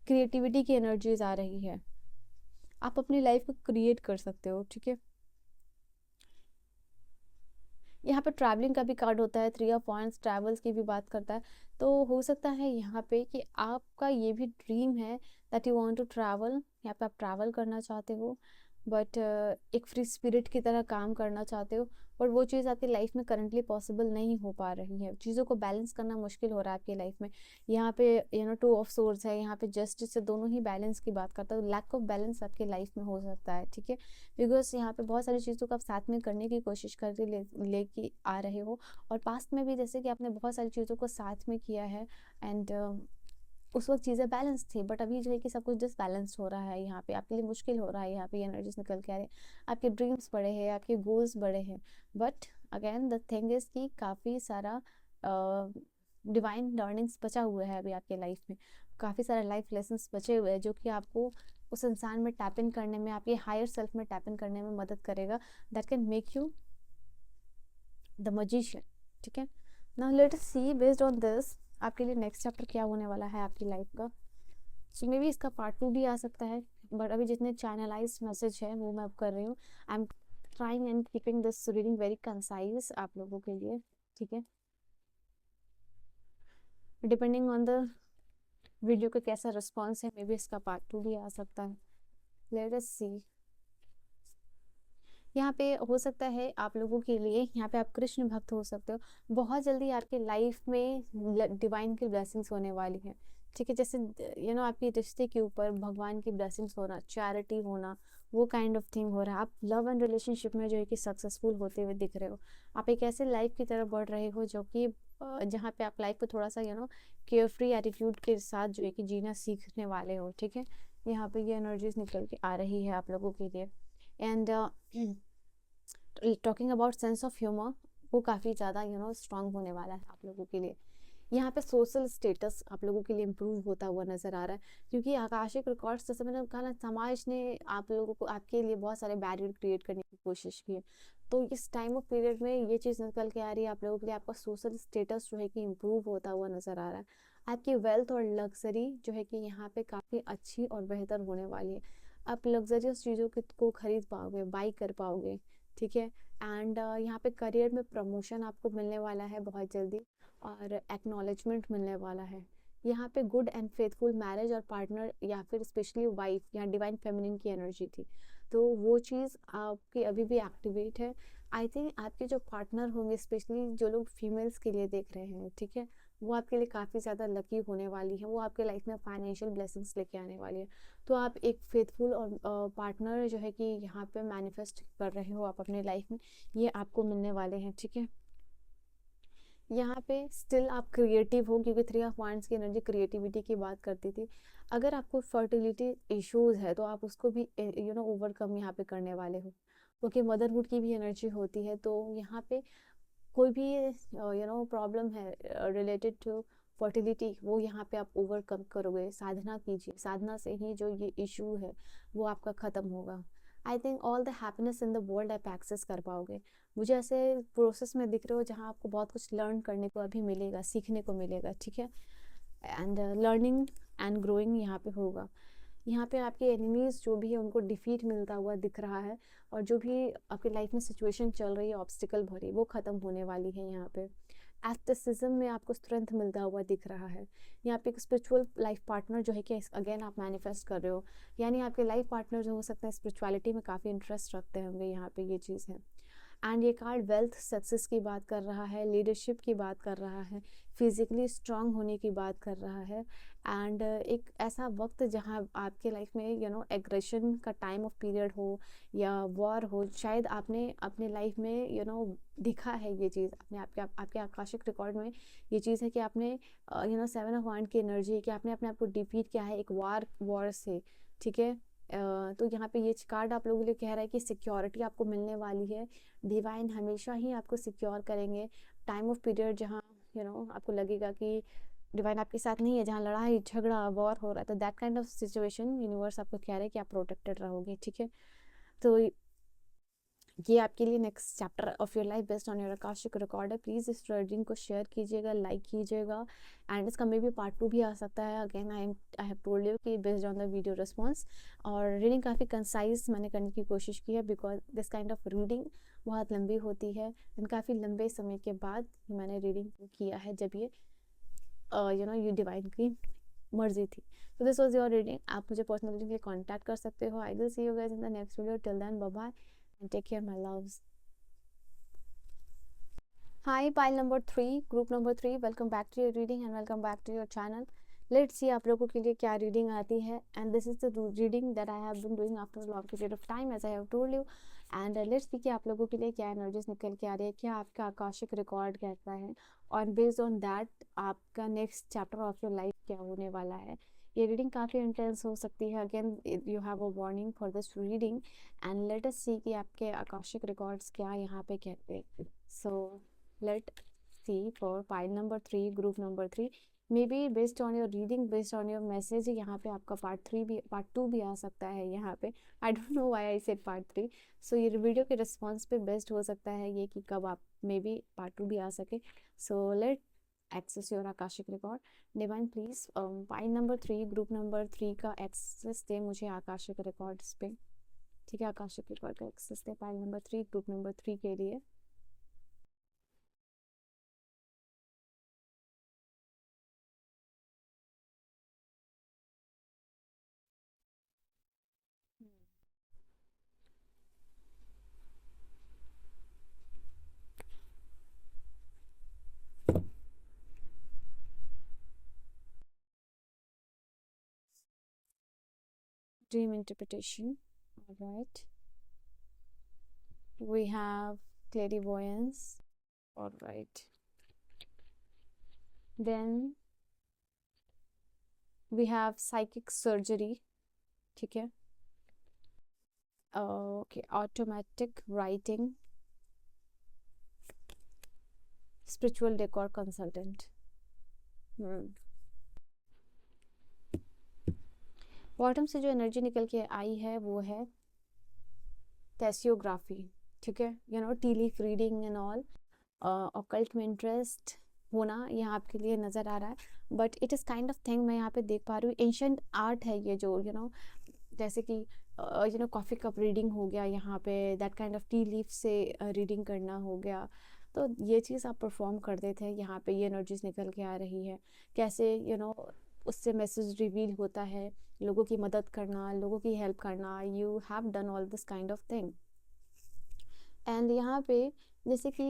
क्रिएटिविटी की एनर्जीज आ रही है। आप अपनी लाइफ को क्रिएट कर सकते हो, ठीक है। यहाँ पे ट्रैवलिंग का भी कार्ड होता है, 3 ऑफ वांड्स ट्रैवल्स की भी बात करता है। तो हो सकता है यहाँ पे कि आपका ये भी ड्रीम है that you want to travel, यहाँ पे आप ट्रैवल करना चाहते हो, बट एक फ्री स्पिरिट की तरह काम करना चाहते हो, बट वो चीज़ आपकी लाइफ में करंटली पॉसिबल नहीं हो पा रही है। चीज़ों को बैलेंस करना मुश्किल हो रहा है आपकी लाइफ में। यहाँ पे टू ऑफ सोर्स है, यहाँ पे जस्टिस से, दोनों ही बैलेंस की बात करता है। लैक ऑफ बैलेंस आपकी लाइफ में हो सकता है, ठीक है, बिकॉज यहाँ पे बहुत सारी चीज़ों को आप साथ में करने की कोशिश करके लेके आ रहे हो, और पास्ट में भी जैसे कि आपने बहुत सारी चीज़ों को साथ में किया है, एंड उस वक्त चीज़ें बैलेंस थी, बट अभी जो है कि सब कुछ डिसबैलेंस हो रहा है। यहाँ पे आपके लिए मुश्किल हो रहा है, यहाँ पे एनर्जीज निकल के आ रही है। आपके ड्रीम्स बड़े हैं, आपके गोल्स बड़े हैं, but again the thing is कि काफ़ी सारा डिवाइन लर्निंग्स बचा हुआ है अभी आपके लाइफ में। काफ़ी सारे लाइफ लेसन्स बचे हुए हैं जो कि आपको उस इंसान में टैप इन करने में, आपके हायर सेल्फ में टैप इन करने में मदद करेगा, that can make you the magician, ठीक है। Now let us see based on this आपके लिए नेक्स्ट चैप्टर क्या होने वाला है आपकी लाइफ का। सो मे बी इसका पार्ट 2 भी आ सकता है, बट अभी जितने चैनलाइज मैसेज है वो मैं अब कर रही हूँ। I am trying and keeping this reading very concise आप लोगों के लिए, ठीक है। डिपेंडिंग ऑन द वीडियो का कैसा रिस्पॉन्स है, मे बी इसका पार्ट 2 भी आ सकता है। लेट अस सी। यहाँ पे हो सकता है आप लोगों के लिए, यहाँ पे आप कृष्ण भक्त हो सकते हो। बहुत जल्दी आपके लाइफ में डिवाइन की ब्लेसिंग्स होने वाली है, ठीक है। जैसे आपके रिश्ते के ऊपर भगवान की ब्लेसिंग्स होना, चैरिटी होना, वो काइंड ऑफ थिंग हो रहा है। आप लव एंड रिलेशनशिप में जो है कि सक्सेसफुल होते हुए दिख रहे हो। आप एक ऐसे लाइफ की तरफ बढ़ रहे हो जो कि जहाँ पे आप लाइफ को थोड़ा सा केयर फ्री एटीट्यूड के साथ जो है कि जीना सीखने वाले हो, ठीक है। यहाँ पे ये एनर्जीज निकल के आ रही है आप लोगों के लिए। And talking about sense of humour, वो काफ़ी ज़्यादा स्ट्रांग होने वाला है आप लोगों के लिए। यहाँ पे सोशल स्टेटस आप लोगों के लिए इम्प्रूव होता हुआ नज़र आ रहा है, क्योंकि आकाशिक रिकॉर्ड्स, जैसे मैंने कहा ना, समाज ने आप लोगों को, आपके लिए बहुत सारे बैरियर क्रिएट करने की कोशिश की है। तो इस टाइम ऑफ पीरियड में ये चीज़ निकल के आ रही है आप लोगों के लिए। आपका सोशल स्टेटस जो है कि इम्प्रूव होता हुआ नज़र आ रहा है। आपकी वेल्थ और लग्जरी जो है कि यहाँ पे काफ़ी अच्छी और बेहतर होने वाली है। आप लग्जरियस चीज़ों को खरीद पाओगे, बाई कर पाओगे, ठीक है। एंड यहाँ पे करियर में प्रमोशन आपको मिलने वाला है बहुत जल्दी, और एक्नॉलेजमेंट मिलने वाला है। यहाँ पे गुड एंड फेथफुल मैरिज और पार्टनर, या फिर स्पेशली वाइफ, यहाँ डिवाइन फेमिनिन की एनर्जी थी, तो वो चीज़ आपकी अभी भी एक्टिवेट है। आई थिंक आपके जो पार्टनर होंगे, स्पेशली जो लोग फीमेल्स के लिए देख रहे हैं, ठीक है, वो आपके लिए काफ़ी ज़्यादा लकी होने वाली है। वो आपके लाइफ में फाइनेंशियल ब्लेसिंग्स लेके आने वाली है। तो आप एक फेथफुल और पार्टनर जो है कि यहाँ पे मैनिफेस्ट कर रहे हो आप अपने लाइफ में, ये आपको मिलने वाले हैं, ठीक है। यहाँ पे स्टिल आप क्रिएटिव हो, क्योंकि 3 ऑफ वांड्स की एनर्जी क्रिएटिविटी की बात करती थी। अगर आपको फर्टिलिटी इश्यूज है तो आप उसको भी ओवरकम यहाँ पे करने वाले हो, क्योंकि मदरहुड की भी एनर्जी होती है। तो यहाँ पे कोई भी प्रॉब्लम है रिलेटेड टू फर्टिलिटी, वो यहाँ पे आप ओवरकम करोगे। साधना कीजिए, साधना से ही जो ये इशू है वो आपका ख़त्म होगा। I think all the happiness in the world आप एक्सेस कर पाओगे। मुझे ऐसे प्रोसेस में दिख रहे हो जहाँ आपको बहुत कुछ लर्न करने को अभी मिलेगा, सीखने को मिलेगा, ठीक है। एंड लर्निंग एंड ग्रोइंग यहाँ पे होगा। यहाँ पे आपके एनिमीज जो भी है उनको डिफीट मिलता हुआ दिख रहा है, और जो भी आपकी लाइफ में सिचुएशन चल रही है ऑब्स्टिकल भरी, वो ख़त्म होने वाली है। यहाँ पे एस्थेटिज्म में आपको स्ट्रेंथ मिलता हुआ दिख रहा है। यहाँ पे एक स्पिरिचुअल लाइफ पार्टनर जो है कि अगेन आप मैनिफेस्ट कर रहे हो, यानी आपके लाइफ पार्टनर जो हो सकते हैं स्पिरिचुअलिटी में काफ़ी इंटरेस्ट रखते होंगे, यहाँ पे ये चीज़ है। एंड ये कार्ड वेल्थ सक्सेस की बात कर रहा है, लीडरशिप की बात कर रहा है, फिजिकली स्ट्रांग होने की बात कर रहा है। एंड एक ऐसा वक्त जहाँ आपके लाइफ में एग्रेशन का टाइम ऑफ पीरियड हो या वॉर हो, शायद आपने अपने लाइफ में दिखा है ये चीज़, अपने आपके आकाशिक रिकॉर्ड में ये चीज़ है कि आपने 7 ऑफ वांड की एनर्जी, कि आपने अपने आप को डिफीट किया है एक वॉर से, ठीक है। तो यहाँ पे ये कार्ड आप लोगों के लिए कह रहा है कि सिक्योरिटी आपको मिलने वाली है। डिवाइन हमेशा ही आपको सिक्योर करेंगे। टाइम ऑफ पीरियड जहाँ आपको लगेगा कि डिवाइन आपके साथ नहीं है, जहाँ लड़ाई झगड़ा वॉर हो रहा है, तो that kind of situation universe आपको कह रहा है कि आप प्रोटेक्टेड रहोगे, ठीक है। तो ये आपके लिए next chapter of your life based on your Akashic record है। प्लीज़ इस रीडिंग को शेयर कीजिएगा, लाइक कीजिएगा, एंड इसका मे बी पार्ट 2 भी आ सकता है। Again I have told you कि based on the video response, और रीडिंग काफ़ी कंसाइज मैंने करने की कोशिश की है, because this kind of reading बहुत लंबी होती है एंड काफ़ी लंबे समय के बाद मैंने रीडिंग किया है, जब ये ये डिवाइन की मर्जी थी। तो दिस वॉज योर रीडिंग। आप मुझे पर्सनली के लिए कॉन्टैक्ट कर सकते हो। I will see you guys in the next video. Till then bye bye and take care my loves. Hi pile number 3, group number 3, welcome back to your reading and welcome back to your channel. Let's see आप लोगों के लिए क्या reading आती है, and this is the reading that I have been doing after long period of time as I have told you. And let's see कि आप लोगों के लिए क्या एनर्जीज निकल के आ रही है, क्या आपका आकाशिक रिकॉर्ड कहता है, और बेस्ड ऑन दैट आपका next chapter of your life क्या होने वाला है। ये रीडिंग काफ़ी इंटेंस हो सकती है। Again you have a warning for this reading and let us see कि आपके आकाशिक रिकॉर्ड्स क्या यहाँ पे कहते हैं। So let see for pile number 3, group number 3, maybe based on your reading, based on your message, यहाँ पे आपका पार्ट 2 भी आ सकता है यहाँ पे। I don't know why I said part 3। सो ये वीडियो के रिस्पॉन्स पे बेस्ड हो सकता है ये कि कब आप मे बी पार्ट 2 भी आ सके। So let access your Akashic record. Divine please pile number 3, group number 3 का एक्सेस दे मुझे आकाशिक रिकॉर्ड्स पे। ठीक है, आकाशिक रिकॉर्ड का एक्सेस दे पाइल नंबर 3, ग्रुप नंबर 3 के लिए। Dream interpretation. All right. We have clairvoyance. All right. Then we have psychic surgery. ठीक है. Okay. Automatic writing. Spiritual decor consultant. Bottom से जो एनर्जी निकल के आई है वो है टेसियोग्राफी। ठीक है, T leaf reading and all, occult में इंटरेस्ट होना यहाँ आपके लिए नज़र आ रहा है। But it is kind of thing, मैं यहाँ पे देख पा रही हूँ एंशंट आर्ट है ये, जो जैसे कि कॉफ़ी कप रीडिंग हो गया यहाँ पे, that kind of T leaf से रीडिंग करना हो गया। तो ये चीज़ आप परफॉर्म कर देते हैं, यहाँ पे ये एनर्जीज निकल के आ रही है। कैसे उससे मैसेज रिवील होता है, लोगों की मदद करना, लोगों की हेल्प करना। You have done all this kind of thing. And यहाँ पे जैसे कि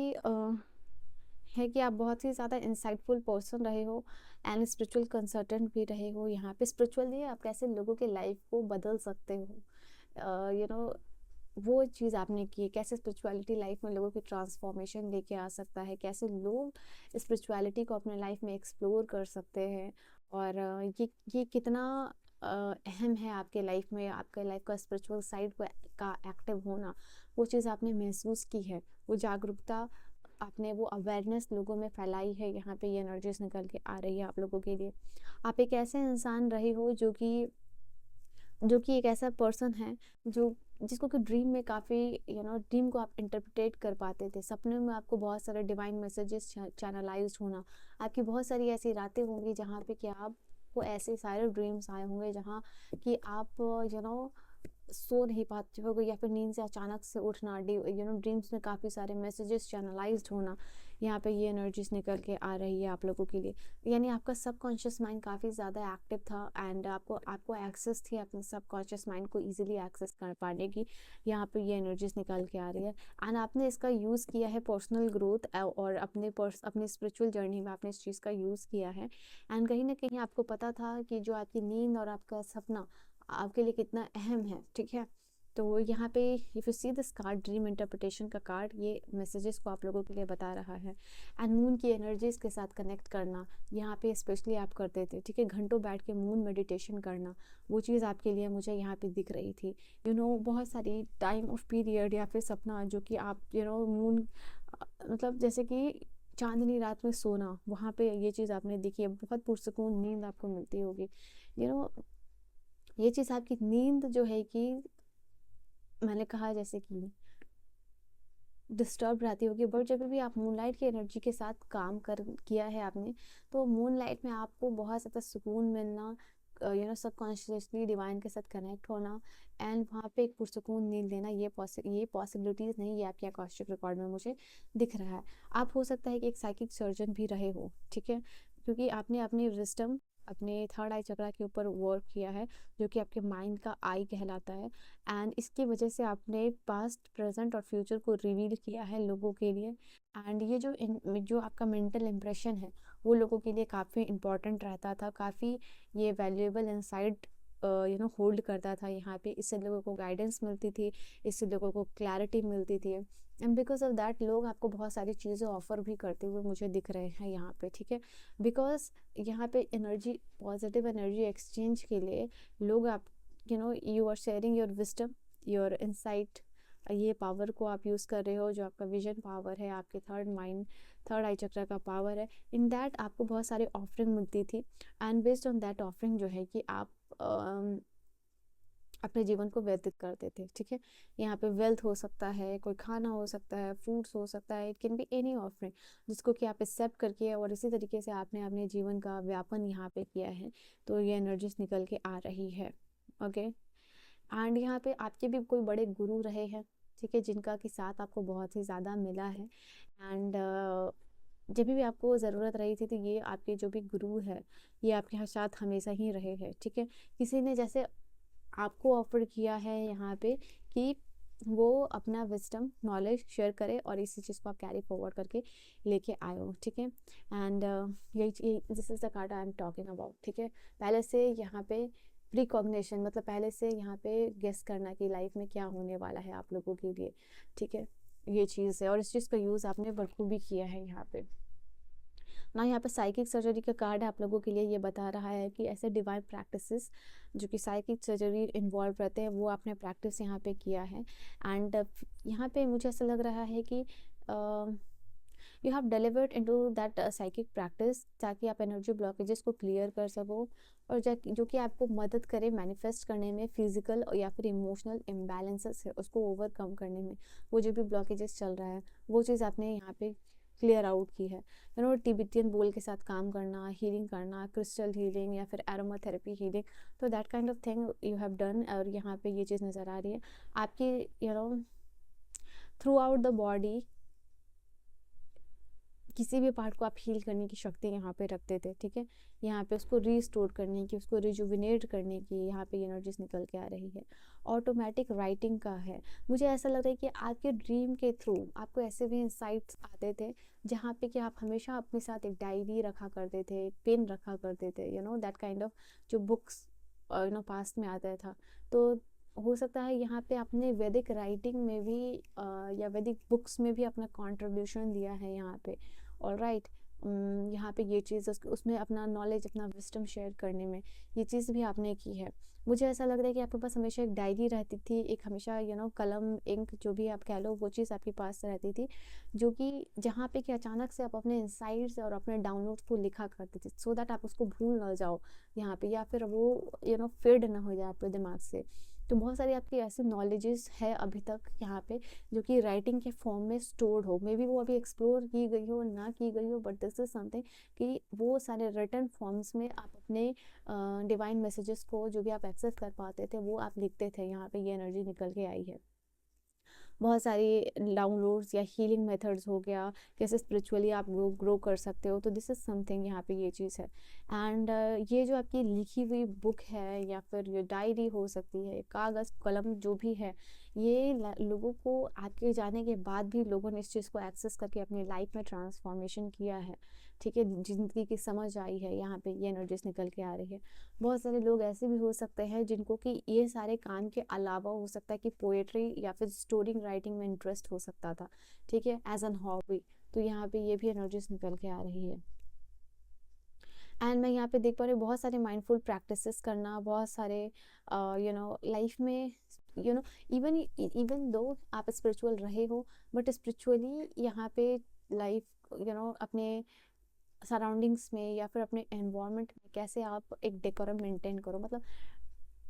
है कि आप बहुत ही ज़्यादा इंसाइटफुल पर्सन रहे हो एंड स्पिरिचुअल कंसल्टेंट भी रहे हो। यहाँ पे स्पिरिचुअली आप कैसे लोगों के लाइफ को बदल सकते हो, वो चीज़ आपने की। कैसे स्पिरिचुअलिटी लाइफ में लोगों की ट्रांसफॉर्मेशन लेके आ सकता है, कैसे लोग स्पिरिचुअलिटी को अपने लाइफ में एक्सप्लोर कर सकते हैं, और ये कितना अहम है आपके लाइफ में, आपके लाइफ का स्पिरिचुअल साइड का एक्टिव होना। वो चीज़ आपने महसूस की है, वो जागरूकता आपने, वो अवेयरनेस लोगों में फैलाई है। यहाँ पे ये एनर्जीज निकल के आ रही है आप लोगों के लिए। आप एक ऐसे इंसान रहे हो जो कि एक ऐसा पर्सन है जिसको कि ड्रीम में काफ़ी ड्रीम को आप इंटरप्रेट कर पाते थे। सपने में आपको बहुत सारे डिवाइन मैसेजेस चैनलाइज्ड होना, आपकी बहुत सारी ऐसी रातें होंगी जहाँ पे कि आपको ऐसे सारे ड्रीम्स आए होंगे जहाँ कि आप सो नहीं पाते हो, या फिर नींद से अचानक से उठना, ड्रीम्स में काफ़ी सारे मैसेजेस चैनलाइज्ड होना। यहाँ पे ये एनर्जीज निकल के आ रही है आप लोगों के लिए। यानी आपका सबकॉन्शियस माइंड काफ़ी ज़्यादा एक्टिव था एंड आपको एक्सेस थी अपने सबकॉन्शियस माइंड को इजीली एक्सेस कर पाने की। यहाँ पे ये एनर्जीज निकल के आ रही है एंड आपने इसका यूज़ किया है पर्सनल ग्रोथ और अपने स्पिरिचुअल जर्नी में आपने इस चीज़ का यूज़ किया है। एंड कहीं ना कहीं आपको पता था कि जो आपकी नींद और आपका सपना आपके लिए कितना अहम है। ठीक है, तो यहाँ पे if you see this card, dream interpretation का कार्ड, ये मैसेजेस को आप लोगों के लिए बता रहा है। एंड मून की एनर्जीज के साथ कनेक्ट करना यहाँ पे स्पेशली आप करते थे। ठीक है, घंटों बैठ के मून मेडिटेशन करना, वो चीज़ आपके लिए मुझे यहाँ पे दिख रही थी। बहुत सारी टाइम ऑफ पीरियड या फिर सपना जो कि आप मून मतलब जैसे कि चांदनी रात में सोना, वहाँ पे ये चीज़ आपने देखी है। बहुत पुरसकून नींद आपको मिलती होगी। ये चीज़ आपकी नींद जो है कि मैंने कहा जैसे कि डिस्टर्ब रहती होगी, बट जब भी आप मूनलाइट की एनर्जी के साथ काम किया है आपने, तो मूनलाइट में आपको बहुत ज़्यादा सुकून मिलना, सबकॉन्शियसली डिवाइन के साथ कनेक्ट होना एंड वहाँ पे एक पुरसकून नींद लेना, ये पॉसिबिलिटीज़ नहीं, ये आपके आकाशिक रिकॉर्ड में मुझे दिख रहा है। आप हो सकता है कि एक साइकिक सर्जन भी रहे हो, ठीक है, क्योंकि आपने अपनी विजडम अपने थर्ड आई चक्रा के ऊपर वर्क किया है, जो कि आपके माइंड का आई कहलाता है। एंड इसकी वजह से आपने पास्ट, प्रेजेंट और फ्यूचर को रिवील किया है लोगों के लिए। एंड ये जो आपका मेंटल इम्प्रेशन है वो लोगों के लिए काफ़ी इम्पोर्टेंट रहता था, काफ़ी ये वैल्यूएबल इंसाइट होल्ड करता था यहाँ पे। इससे लोगों को गाइडेंस मिलती थी, इससे लोगों को क्लैरिटी मिलती थी, एंड बिकॉज ऑफ दैट लोग आपको बहुत सारी चीज़ें ऑफर भी करते हुए मुझे दिख रहे हैं यहाँ पे, ठीक है। बिकॉज यहाँ पे एनर्जी, पॉजिटिव एनर्जी एक्सचेंज के लिए लोग आप you are sharing your wisdom, your insight, ये पावर को आप यूज़ कर रहे हो, जो आपका विजन पावर है, आपके थर्ड आई चक्र का पावर है। इन दैट आपको बहुत सारी ऑफरिंग मिलती थी, and based on that offering जो है कि आप अपने जीवन को व्यतीत करते थे, ठीक है। यहाँ पे वेल्थ हो सकता है, कोई खाना हो सकता है, फ्रूट्स हो सकता है, it can be any offering जिसको कि आप एक्सेप्ट करके और इसी तरीके से आपने अपने जीवन का व्यापन यहाँ पे किया है, तो ये एनर्जीज निकल के आ रही है, ओके। एंड यहाँ पे आपके भी कोई बड़े गुरु रहे हैं, ठीक है, जिनका कि साथ आपको बहुत ही ज़्यादा मिला है। एंड जब भी आपको ज़रूरत रही थी तो ये आपके जो भी गुरु है ये आपके यहाँ साथ हमेशा ही रहे हैं, ठीक है। किसी ने जैसे आपको ऑफर किया है यहाँ पे कि वो अपना विजडम नॉलेज शेयर करे और इसी चीज़ को आप कैरी फॉरवर्ड करके लेके आए हो, ठीक है। एंड यही this is the card I am talking about, ठीक है। पहले से यहाँ पे प्रीकॉग्निशन, मतलब पहले से यहाँ पे गेस करना कि लाइफ में क्या होने वाला है आप लोगों के लिए, ठीक है, ये चीज़ है। और इस चीज़ का यूज़ आपने बखूबी किया है यहाँ पे ना। यहाँ पे साइकिक सर्जरी का कार्ड आप लोगों के लिए ये बता रहा है कि ऐसे डिवाइन प्रैक्टिसेस जो कि साइकिक सर्जरी इन्वॉल्व रहते हैं वो आपने प्रैक्टिस यहाँ पे किया है। एंड यहाँ पे मुझे ऐसा लग रहा है कि you have delivered into that psychic practice ताकि आप एनर्जी ब्लॉकेजेस को क्लियर कर सको और जो कि आपको मदद करे मैनिफेस्ट करने में, फिजिकल या फिर इमोशनल इम्बैलेंसेस है उसको ओवरकम करने में। वो जो भी ब्लॉकेजेस चल रहा है वो चीज़ आपने यहाँ पे क्लियर आउट की है। टिबेटियन बोल के साथ काम करना, हीलिंग करना, क्रिस्टल हीलिंग या फिर एरोमा थेरेपी हीलिंग, तो that kind of thing you have done. और यहाँ पे ये चीज़ नज़र आ रही है आपकी थ्रू आउट द बॉडी। किसी भी पार्ट को आप हील करने की शक्ति यहाँ पे रखते थे, ठीक है। यहाँ पे उसको रीस्टोर करने की, उसको रिजुविनेट करने की यहाँ पे एनर्जीज निकल के आ रही है। ऑटोमेटिक राइटिंग का है। मुझे ऐसा लग रहा है कि आपके ड्रीम के थ्रू आपको ऐसे भी इंसाइट्स आते थे जहाँ पे कि आप हमेशा अपने साथ एक डायरी रखा करते थे, एक पेन रखा करते थे, दैट काइंड ऑफ जो बुक्स पास्ट में आता था। तो हो सकता है यहाँ पे आपने वैदिक राइटिंग में भी या वैदिक बुक्स में भी अपना कंट्रीब्यूशन दिया है यहाँ पे, ऑलराइट। यहाँ पे ये चीज़ उसमें अपना नॉलेज, अपना विजडम शेयर करने में ये चीज़ भी आपने की है। मुझे ऐसा लग रहा है कि आपके पास हमेशा एक डायरी रहती थी, एक हमेशा कलम, इंक, जो भी आप कह लो, वो चीज़ आपके पास रहती थी, जो कि जहाँ पे कि अचानक से आप अपने इंसाइट्स और अपने डाउनलोड्स को लिखा करते थे सो दैट आप उसको भूल ना जाओ यहाँ पे, या फिर वो फेड ना हो जाए आपके दिमाग से। तो बहुत सारी आपकी ऐसी नॉलेजेस है अभी तक यहाँ पे जो कि राइटिंग के फॉर्म में स्टोर्ड हो, मे बी वो अभी एक्सप्लोर की गई हो ना की गई हो, बट दिस इज समथिंग कि वो सारे रिटन फॉर्म्स में आप अपने डिवाइन मैसेजेस को जो भी आप एक्सेस कर पाते थे वो आप लिखते थे। यहाँ पे ये एनर्जी निकल के आई है। बहुत सारी डाउनलोड्स या हीलिंग मेथड्स हो गया, कैसे स्पिरिचुअली आप ग्रो कर सकते हो, तो दिस इज़ समथिंग यहाँ पे ये चीज़ है। एंड ये जो आपकी लिखी हुई बुक है या फिर ये डायरी हो सकती है, कागज़ कलम जो भी है, ये लोगों को आपके जाने के बाद भी लोगों ने इस चीज़ को एक्सेस करके अपनी लाइफ में ट्रांसफॉर्मेशन किया है, ठीक है। ज़िंदगी की समझ आई है, यहाँ पे ये एनर्जीज निकल के आ रही है। बहुत सारे लोग ऐसे भी हो सकते हैं जिनको कि ये सारे काम के अलावा हो सकता है कि पोएट्री या फिर स्टोरी राइटिंग में इंटरेस्ट हो सकता था, ठीक है, एज एन हॉबी। तो यहाँ पे ये भी एनर्जीज निकल के आ रही है। एंड मैं यहाँ पे देख पा रही हूँ बहुत सारे माइंडफुल प्रैक्टिसेस करना, बहुत सारे लाइफ में इवन इवन दो आप स्पिरिचुअल रहे हो, बट स्पिरिचुअली यहाँ पे लाइफ अपने सराउंडिंग्स में या फिर अपने एनवायरनमेंट में कैसे आप एक डेकोरम मेंटेन करो, मतलब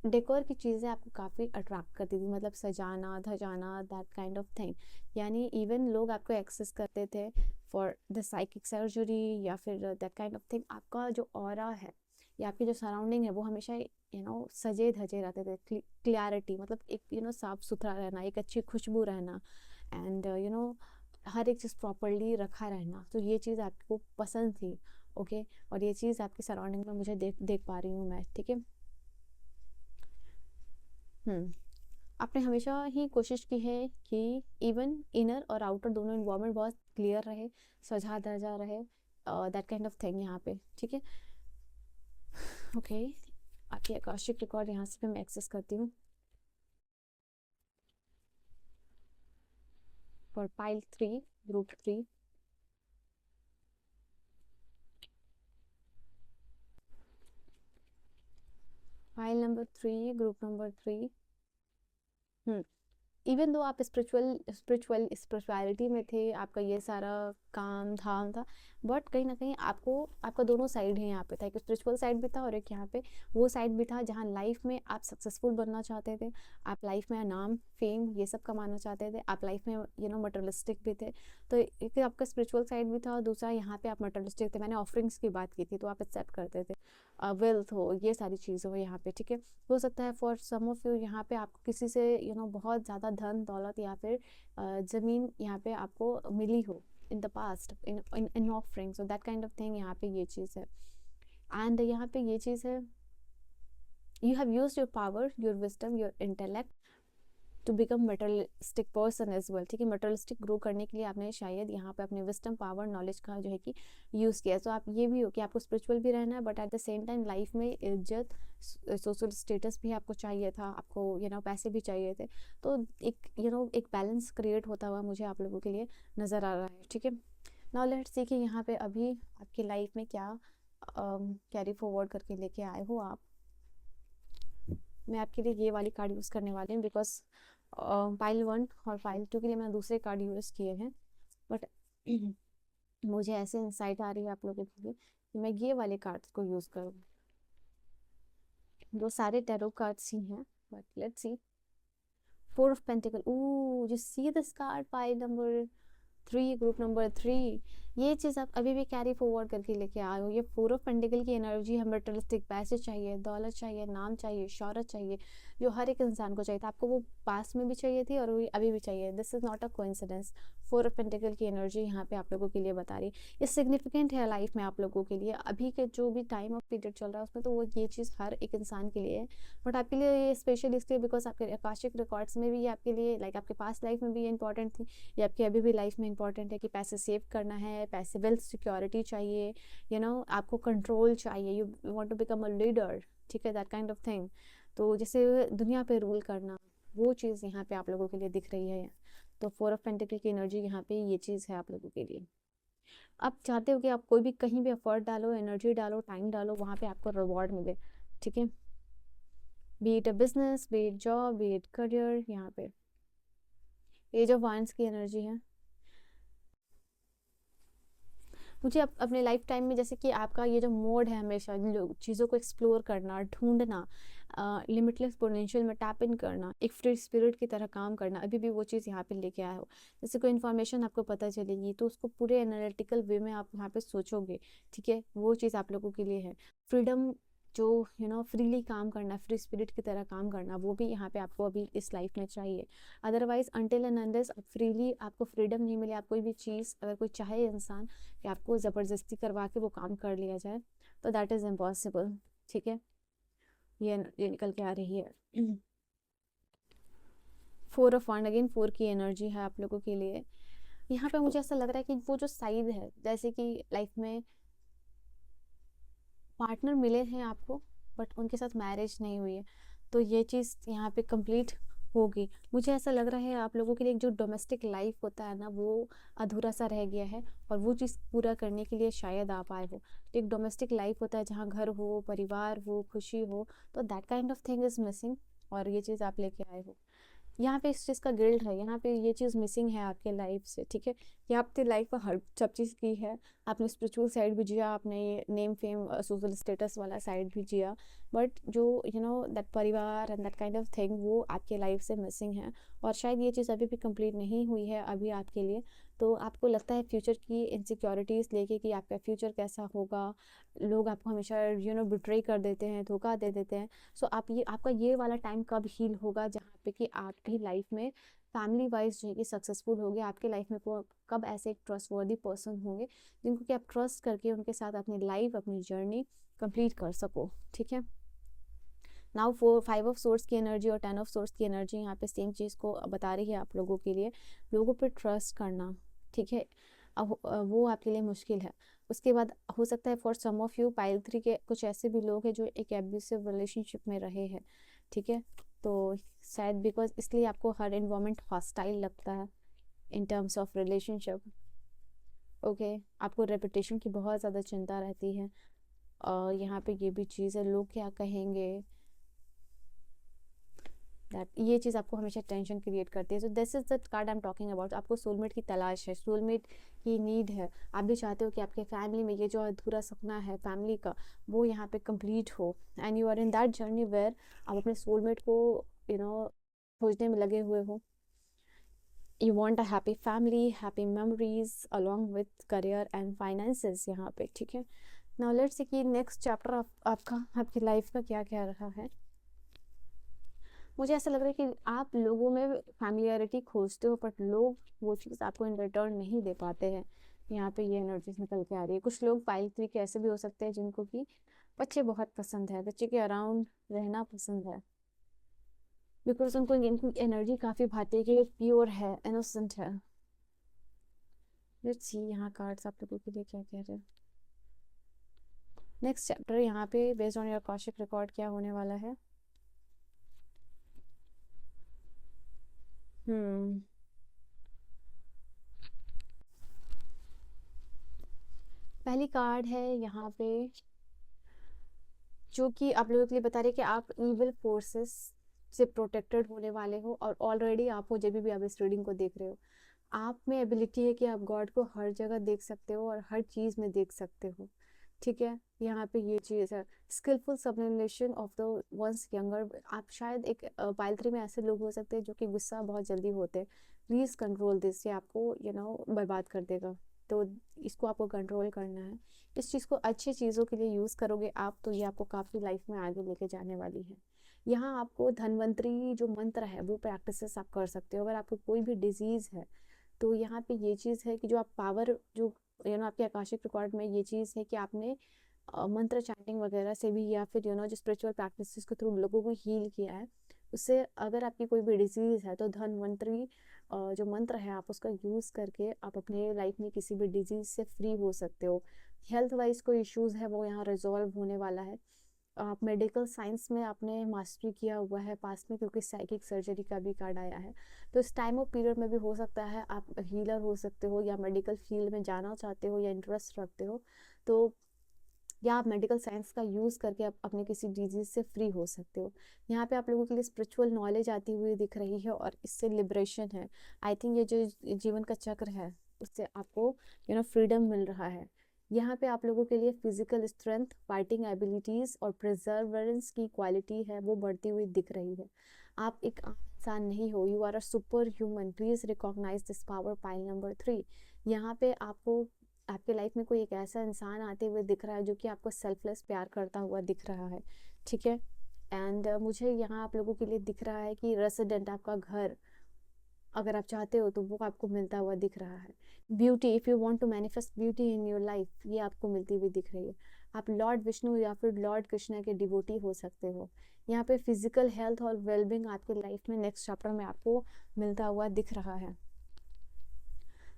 डेकोर की चीज़ें आपको काफ़ी अट्रैक्ट करती थी, मतलब सजाना धजाना, दैट काइंड ऑफ थिंग। यानी इवन लोग आपको एक्सेस करते थे फॉर द साइकिक सर्जरी या फिर दैट काइंड ऑफ थिंग। आपका जो ऑरा है या आपकी जो सराउंडिंग है वो हमेशा सजे धजे रहते थे। क्लियरिटी मतलब एक साफ सुथरा रहना, एक अच्छी खुशबू रहना, एंड हर एक चीज़ प्रॉपरली रखा रहना, तो ये चीज़ आपको पसंद थी। ओके, और ये चीज़ आपकी सराउंडिंग में मुझे देख पा रही हूँ मैं, ठीक है। आपने हमेशा ही कोशिश की है कि इवन इनर और आउटर दोनों इन्वायरमेंट बहुत क्लियर रहे, सजा धजा रहे, दैट काइंड ऑफ थिंग यहाँ पे, ठीक है। ओके, आपकी आकाशिक रिकॉर्ड यहाँ से भी मैं एक्सेस करती हूँ for pile 3 group 3। File number 3 group number 3। Even though आप स्पिरिचुअलिटी में थे, आपका ये सारा काम धाम था, बट कहीं ना कहीं आपका दोनों साइड है यहाँ पे था। एक स्पिरिचुअल साइड भी था और एक यहाँ पे वो साइड भी था जहाँ लाइफ में आप सक्सेसफुल बनना चाहते थे, आप लाइफ में नाम फेम ये सब कमाना चाहते थे, आप लाइफ में मटेरियलिस्टिक भी थे। तो एक आपका स्पिरिचुअल साइड भी था और दूसरा यहाँ पे आप मटेरियलिस्टिक थे। मैंने ऑफरिंग्स की बात की थी, तो आप एक्सेप्ट करते थे, वेल्थ हो, ये सारी चीज़ें हो यहाँ पे, ठीक है। हो सकता है फॉर सम ऑफ यू यहाँ पे आपको किसी से बहुत ज़्यादा धन दौलत या फिर ज़मीन यहाँ पे आपको मिली हो in the past, in offering, so that kind of thing यहाँ पे ये चीज़ है। एंड यहाँ पे ये चीज़ है, you have used your power, your wisdom, your intellect to become materialistic person as well, ठीक है। मटेरियलिस्टिक ग्रो करने के लिए आपने शायद यहाँ पे अपने विजडम, पावर, नॉलेज का जो है कि यूज़ किया। तो आप ये भी हो कि आपको स्पिरिचुअल भी रहना है, but at the same time life में इज्जत, सोशल स्टेटस भी आपको चाहिए था, आपको पैसे भी चाहिए थे। तो एक बैलेंस क्रिएट होता हुआ मुझे आप लोगों के लिए नज़र आ रहा है, ठीक है। नाउ लेट्स सी कि यहाँ पे अभी आपकी लाइफ में क्या कैरी फॉरवर्ड करके लेके आए हो आप। मैं आपके लिए ये वाली कार्ड यूज़ करने वाली हूँ, बिकॉज फाइल 1 और फाइल 2 के लिए मैंने दूसरे कार्ड यूज़ किए हैं, बट मुझे ऐसे इंसाइट आ रही है आप लोगों के लिए कि मैं ये वाले कार्ड्स को यूज़ करूँ। दो सारे टैरो कार्ड्स ही हैं, but let's see. 4 of pentacle, you see this card, pile number 3 group number 3। ये चीज़ आप अभी भी कैरी फॉरवर्ड करके लेके आए हो। ये 4 ऑफ पेंटिकल की एनर्जी है, मटेरियलिस्टिक, पैसे चाहिए, दौलत चाहिए, नाम चाहिए, शोहरत चाहिए, जो हर एक इंसान को चाहिए था। आपको वो पास्ट में भी चाहिए थी और अभी भी चाहिए। This is not a coincidence. 4 of pentacle की एनर्जी यहाँ पे आप लोगों के लिए बता रही, ये सिग्निफिकेंट है लाइफ में आप लोगों के लिए। अभी के जो भी टाइम ऑफ पीरियड चल रहा है उसमें तो वो ये चीज़ हर एक इंसान के लिए है, बट आपके लिए ये स्पेशल इसलिए बिकॉज आपके आकाशिक रिकॉर्ड्स में भी ये आपके लिए, लाइक आपके पास्ट लाइफ में भी ये इंपॉर्टेंट थी, ये आपकी अभी भी लाइफ में इंपॉर्टेंट है कि पैसे सेव करना है, पैसे, वेल्थ सिक्योरिटी चाहिए, आपको कंट्रोल चाहिए, you want to become a leader, ठीक है, दैट काइंड ऑफ थिंग। तो जैसे दुनिया पे रूल करना, वो चीज़ यहाँ पे आप लोगों के लिए दिख रही है। तो 4 ऑफ पेंटिकल की एनर्जी यहाँ पे ये चीज़ है आप लोगों के लिए। आप चाहते हो कि आप कोई भी कहीं भी एफर्ट डालो, एनर्जी डालो, टाइम डालो, वहाँ पे आपको रिवॉर्ड मिले, ठीक है। B it a business, B it job, B it career. यहाँ पे एज ऑफ वांड्स की एनर्जी है। मुझे अपने लाइफ टाइम में जैसे कि आपका ये जो मोड है हमेशा चीज़ों को एक्सप्लोर करना, ढूंढना, लिमिटलेस पोटेंशियल में टैप इन करना, एक फ्री स्पिरिट की तरह काम करना, अभी भी वो चीज़ यहाँ पे लेके आए हो। जैसे कोई इन्फॉर्मेशन आपको पता चलेगी तो उसको पूरे एनालिटिकल वे में आप यहाँ पे सोचोगे, ठीक है, वो चीज़ आप लोगों के लिए है। फ्रीडम, जो फ्रीली काम करना, फ्री स्पिरिट की तरह काम करना, वो भी यहाँ पे आपको अभी इस लाइफ में चाहिए। Otherwise until and unless freely आपको फ्रीडम नहीं मिले, आप कोई भी चीज़ अगर कोई चाहे इंसान कि आपको ज़बरदस्ती करवा के वो काम कर लिया जाए, तो दैट इज़ इम्पॉसिबल, ठीक है। ये निकल के आ रही है 4 ऑफ वांड, अगेन 4 की एनर्जी है आप लोगों के लिए। यहाँ पे मुझे ऐसा लग रहा है कि वो जो साइड है, जैसे कि लाइफ में पार्टनर मिले हैं आपको बट उनके साथ मैरिज नहीं हुई है, तो ये चीज़ यहाँ पे कंप्लीट होगी। मुझे ऐसा लग रहा है आप लोगों के लिए जो डोमेस्टिक लाइफ होता है ना, वो अधूरा सा रह गया है और वो चीज़ पूरा करने के लिए शायद आप आए हो। तो एक डोमेस्टिक लाइफ होता है जहाँ घर हो, परिवार हो, खुशी हो, तो that kind of thing is missing और ये चीज़ आप लेके आए हो। यहाँ पे इस चीज़ का गिल्ट है, यहाँ पे ये चीज़ मिसिंग है आपके लाइफ से, ठीक है। कि आपने लाइफ में हर सब चीज़ की है, आपने स्पिरिचुअल साइड भी जिया, आपने ये नेम फेम सोशल स्टेटस वाला साइड भी जिया, बट जो दैट परिवार and that kind of thing वो आपके लाइफ से मिसिंग है और शायद ये चीज़ अभी भी कंप्लीट नहीं हुई है अभी आपके लिए। तो आपको लगता है फ्यूचर की इनसिक्योरिटीज़ लेके कि आपका फ्यूचर कैसा होगा, लोग आपको हमेशा बिट्रे कर देते हैं, धोखा दे देते हैं। सो आपका ये वाला टाइम कब हील होगा जहाँ पे कि आपकी लाइफ में फैमिली वाइज जो है कि सक्सेसफुल होगे, आपके लाइफ में कब ऐसे एक ट्रस्टवर्दी पर्सन होंगे जिनको कि आप ट्रस्ट करके उनके साथ अपनी लाइफ, अपनी जर्नी कंप्लीट कर सको। ठीक है, नाउ 5 ऑफ सोर्स की एनर्जी और 10 ऑफ सोर्स की एनर्जी यहाँ पे सेम चीज़ को बता रही है आप लोगों के लिए, लोगों पे ट्रस्ट करना। ठीक है, अब वो आपके लिए मुश्किल है। उसके बाद हो सकता है for some of you pile 3 के कुछ ऐसे भी लोग हैं जो एक एब्यूसिव रिलेशनशिप में रहे हैं। ठीक है, तो शायद बिकॉज इसलिए आपको हर इन्वायरमेंट हॉस्टाइल लगता है in terms of relationship. Okay, आपको रेपुटेशन की बहुत ज़्यादा चिंता रहती है। और यहाँ पे ये भी चीज़ है, लोग क्या कहेंगे, दैट ये चीज़ आपको हमेशा टेंशन क्रिएट करती है। So this is the card I am talking about. आपको सोलमेट की तलाश है, सोलमेट की नीड है। आप भी चाहते हो कि आपके फैमिली में ये जो अधूरा सपना है फैमिली का वो यहाँ पे कंप्लीट हो, and you are in that journey where आप अपने सोलमेट को खोजने में लगे हुए हो। You want a happy family, happy memories along with career and finances यहाँ पे। ठीक है, नाउ लेट्स सी कि नेक्स्ट चैप्टर आपका आपकी लाइफ का क्या क्या रहा है। मुझे ऐसा लग रहा है कि आप लोगों में फैमिलियरिटी खोजते हो बट लोग वो चीज़ आपको इन रिटर्न नहीं दे पाते हैं। यहाँ पे ये एनर्जीज निकल के आ रही है। कुछ लोग पाइल 3 के ऐसे भी हो सकते हैं जिनको कि बच्चे बहुत पसंद है, बच्चे के अराउंड रहना पसंद है, बिकॉज उनको इनकी एनर्जी काफ़ी भाती है कि प्योर है, इनोसेंट है। लेट्स सी यहाँ कार्ड्स आप लोगों के लिए क्या कह रहे हैं। नेक्स्ट चैप्टर यहाँ पे based on your Kaushik record क्या होने वाला है। पहली कार्ड है यहाँ पे जो कि आप लोगों के लिए बता रहे हैं कि आप इविल फोर्सेस से प्रोटेक्टेड होने वाले हो, और ऑलरेडी आप हो जब भी आप इस रीडिंग को देख रहे हो, आप में एबिलिटी है कि आप गॉड को हर जगह देख सकते हो और हर चीज़ में देख सकते हो। ठीक है, यहाँ पे ये चीज़ है skilful sublimation of the ones younger. आप शायद एक पाइल 3 में ऐसे लोग हो सकते हैं जो कि गुस्सा बहुत जल्दी होते हैं। प्लीज़ कंट्रोल दिस, ये आपको बर्बाद कर देगा। तो इसको आपको कंट्रोल करना है। इस चीज़ को अच्छी चीज़ों के लिए यूज़ करोगे आप तो ये आपको काफ़ी लाइफ में आगे लेके जाने वाली है। यहाँ आपको धन्वंतरी जो मंत्र है वो प्रैक्टिसेस आप कर सकते हो। अगर आपको कोई भी डिजीज़ है तो यहाँ पे ये चीज़ है कि जो आप पावर जो आपके आकाशिक रिकॉर्ड में ये चीज़ है कि आपने मंत्र चैंटिंग वगैरह से भी या फिर जो स्पिरिचुअल प्रैक्टिसेस के थ्रू लोगों को हील किया है। उससे अगर आपकी कोई भी डिजीज़ है तो धन्वंतरी जो मंत्र है आप उसका यूज़ करके आप अपने लाइफ में किसी भी डिजीज़ से फ्री हो सकते हो। हेल्थ वाइज कोई इश्यूज़ है वो यहाँ रिजॉल्व होने वाला है। आप मेडिकल साइंस में आपने मास्टरी किया हुआ है पास्ट में, क्योंकि साइकिक सर्जरी का भी कार्ड आया है। तो इस टाइम ऑफ पीरियड में भी हो सकता है आप हीलर हो सकते हो, या मेडिकल फील्ड में जाना चाहते हो या इंटरेस्ट रखते हो, तो या आप मेडिकल साइंस का यूज़ करके आप अपने किसी डिजीज से फ्री हो सकते हो। यहाँ पे आप लोगों के लिए स्पिरिचुअल नॉलेज आती हुई दिख रही है और इससे लिबरेशन है। आई थिंक ये जो जीवन का चक्र है उससे आपको फ्रीडम मिल रहा है। यहाँ पे आप लोगों के लिए फिजिकल स्ट्रेंथ, फाइटिंग एबिलिटीज और प्रिजर्वेंस की क्वालिटी है वो बढ़ती हुई दिख रही है। आप एक आम इंसान नहीं हो, you are a super human. Please recognise this power, pile number 3। यहाँ पे आपको आपके लाइफ में कोई एक ऐसा इंसान आते हुए दिख रहा है जो कि आपको सेल्फलेस प्यार करता हुआ दिख रहा है। ठीक है, एंड मुझे यहाँ आप लोगों के लिए दिख रहा है कि रेसिडेंट, आपका घर अगर आप चाहते हो तो वो आपको मिलता हुआ दिख रहा है। Beauty, if you want to manifest beauty in your life, ये आपको मिलती हुई दिख रही है। आप लॉर्ड विष्णु या फिर लॉर्ड कृष्णा के डिवोटी हो सकते हो। यहाँ पे फिजिकल हेल्थ और वेलबींग आपके लाइफ में नेक्स्ट चैप्टर में आपको मिलता हुआ दिख रहा है।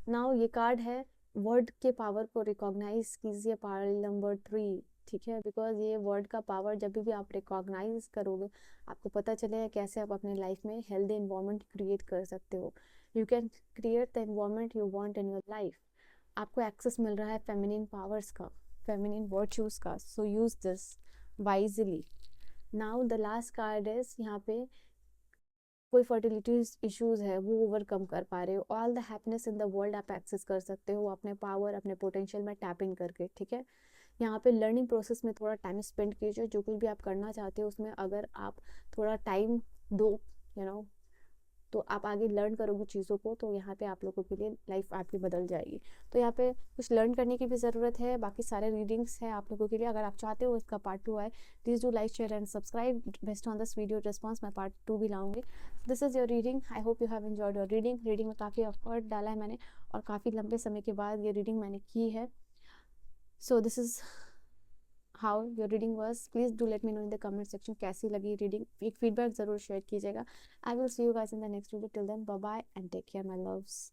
नाउ ये कार्ड है वर्ड के पावर को रिकॉग्नाइज कीजिए, पाइल नंबर 3। ठीक है, बिकॉज ये वर्ड का पावर जब भी आप रिकॉग्नाइज करोगे आपको पता चलेगा कैसे आप अपने लाइफ में हेल्दी इन्वायरमेंट क्रिएट कर सकते हो। You can create the environment you want in your life. आपको एक्सेस मिल रहा है फेमिनिन पावर्स का, फेमिनिन वर्च्यूज का, so use this wisely. Now the last card is यहाँ पे कोई फर्टिलिटी इश्यूज है वो ओवरकम कर पा रहे हो। All the happiness in the world आप एक्सेस कर सकते हो अपने पावर, अपने पोटेंशियल में टैप इन करके। ठीक है, यहाँ पे लर्निंग प्रोसेस में थोड़ा टाइम स्पेंड कीजिए। जो कुछ भी आप करना चाहते हो उसमें अगर आप थोड़ा टाइम दो, यू नो तो आप आगे लर्न करोगे चीज़ों को, तो यहाँ पे आप लोगों के लिए लाइफ आपकी बदल जाएगी। तो यहाँ पे कुछ लर्न करने की भी ज़रूरत है। बाकी सारे रीडिंग्स हैं आप लोगों के लिए। अगर आप चाहते हो इसका पार्ट 2 आए, please do like, share and subscribe. Based on this video response मैं पार्ट 2 भी लाऊंगी। This is your reading. I hope you have enjoyed your reading में काफ़ी एफर्ट डाला है मैंने, और काफ़ी लंबे समय के बाद ये रीडिंग मैंने की है। So this is how your reading was. Please do let me know in the comment section कैसी लगी रीडिंग। एक फीडबैक ज़रूर शेयर कीजिएगा। I will see you guys in the next video. Till then bye bye and take care my loves.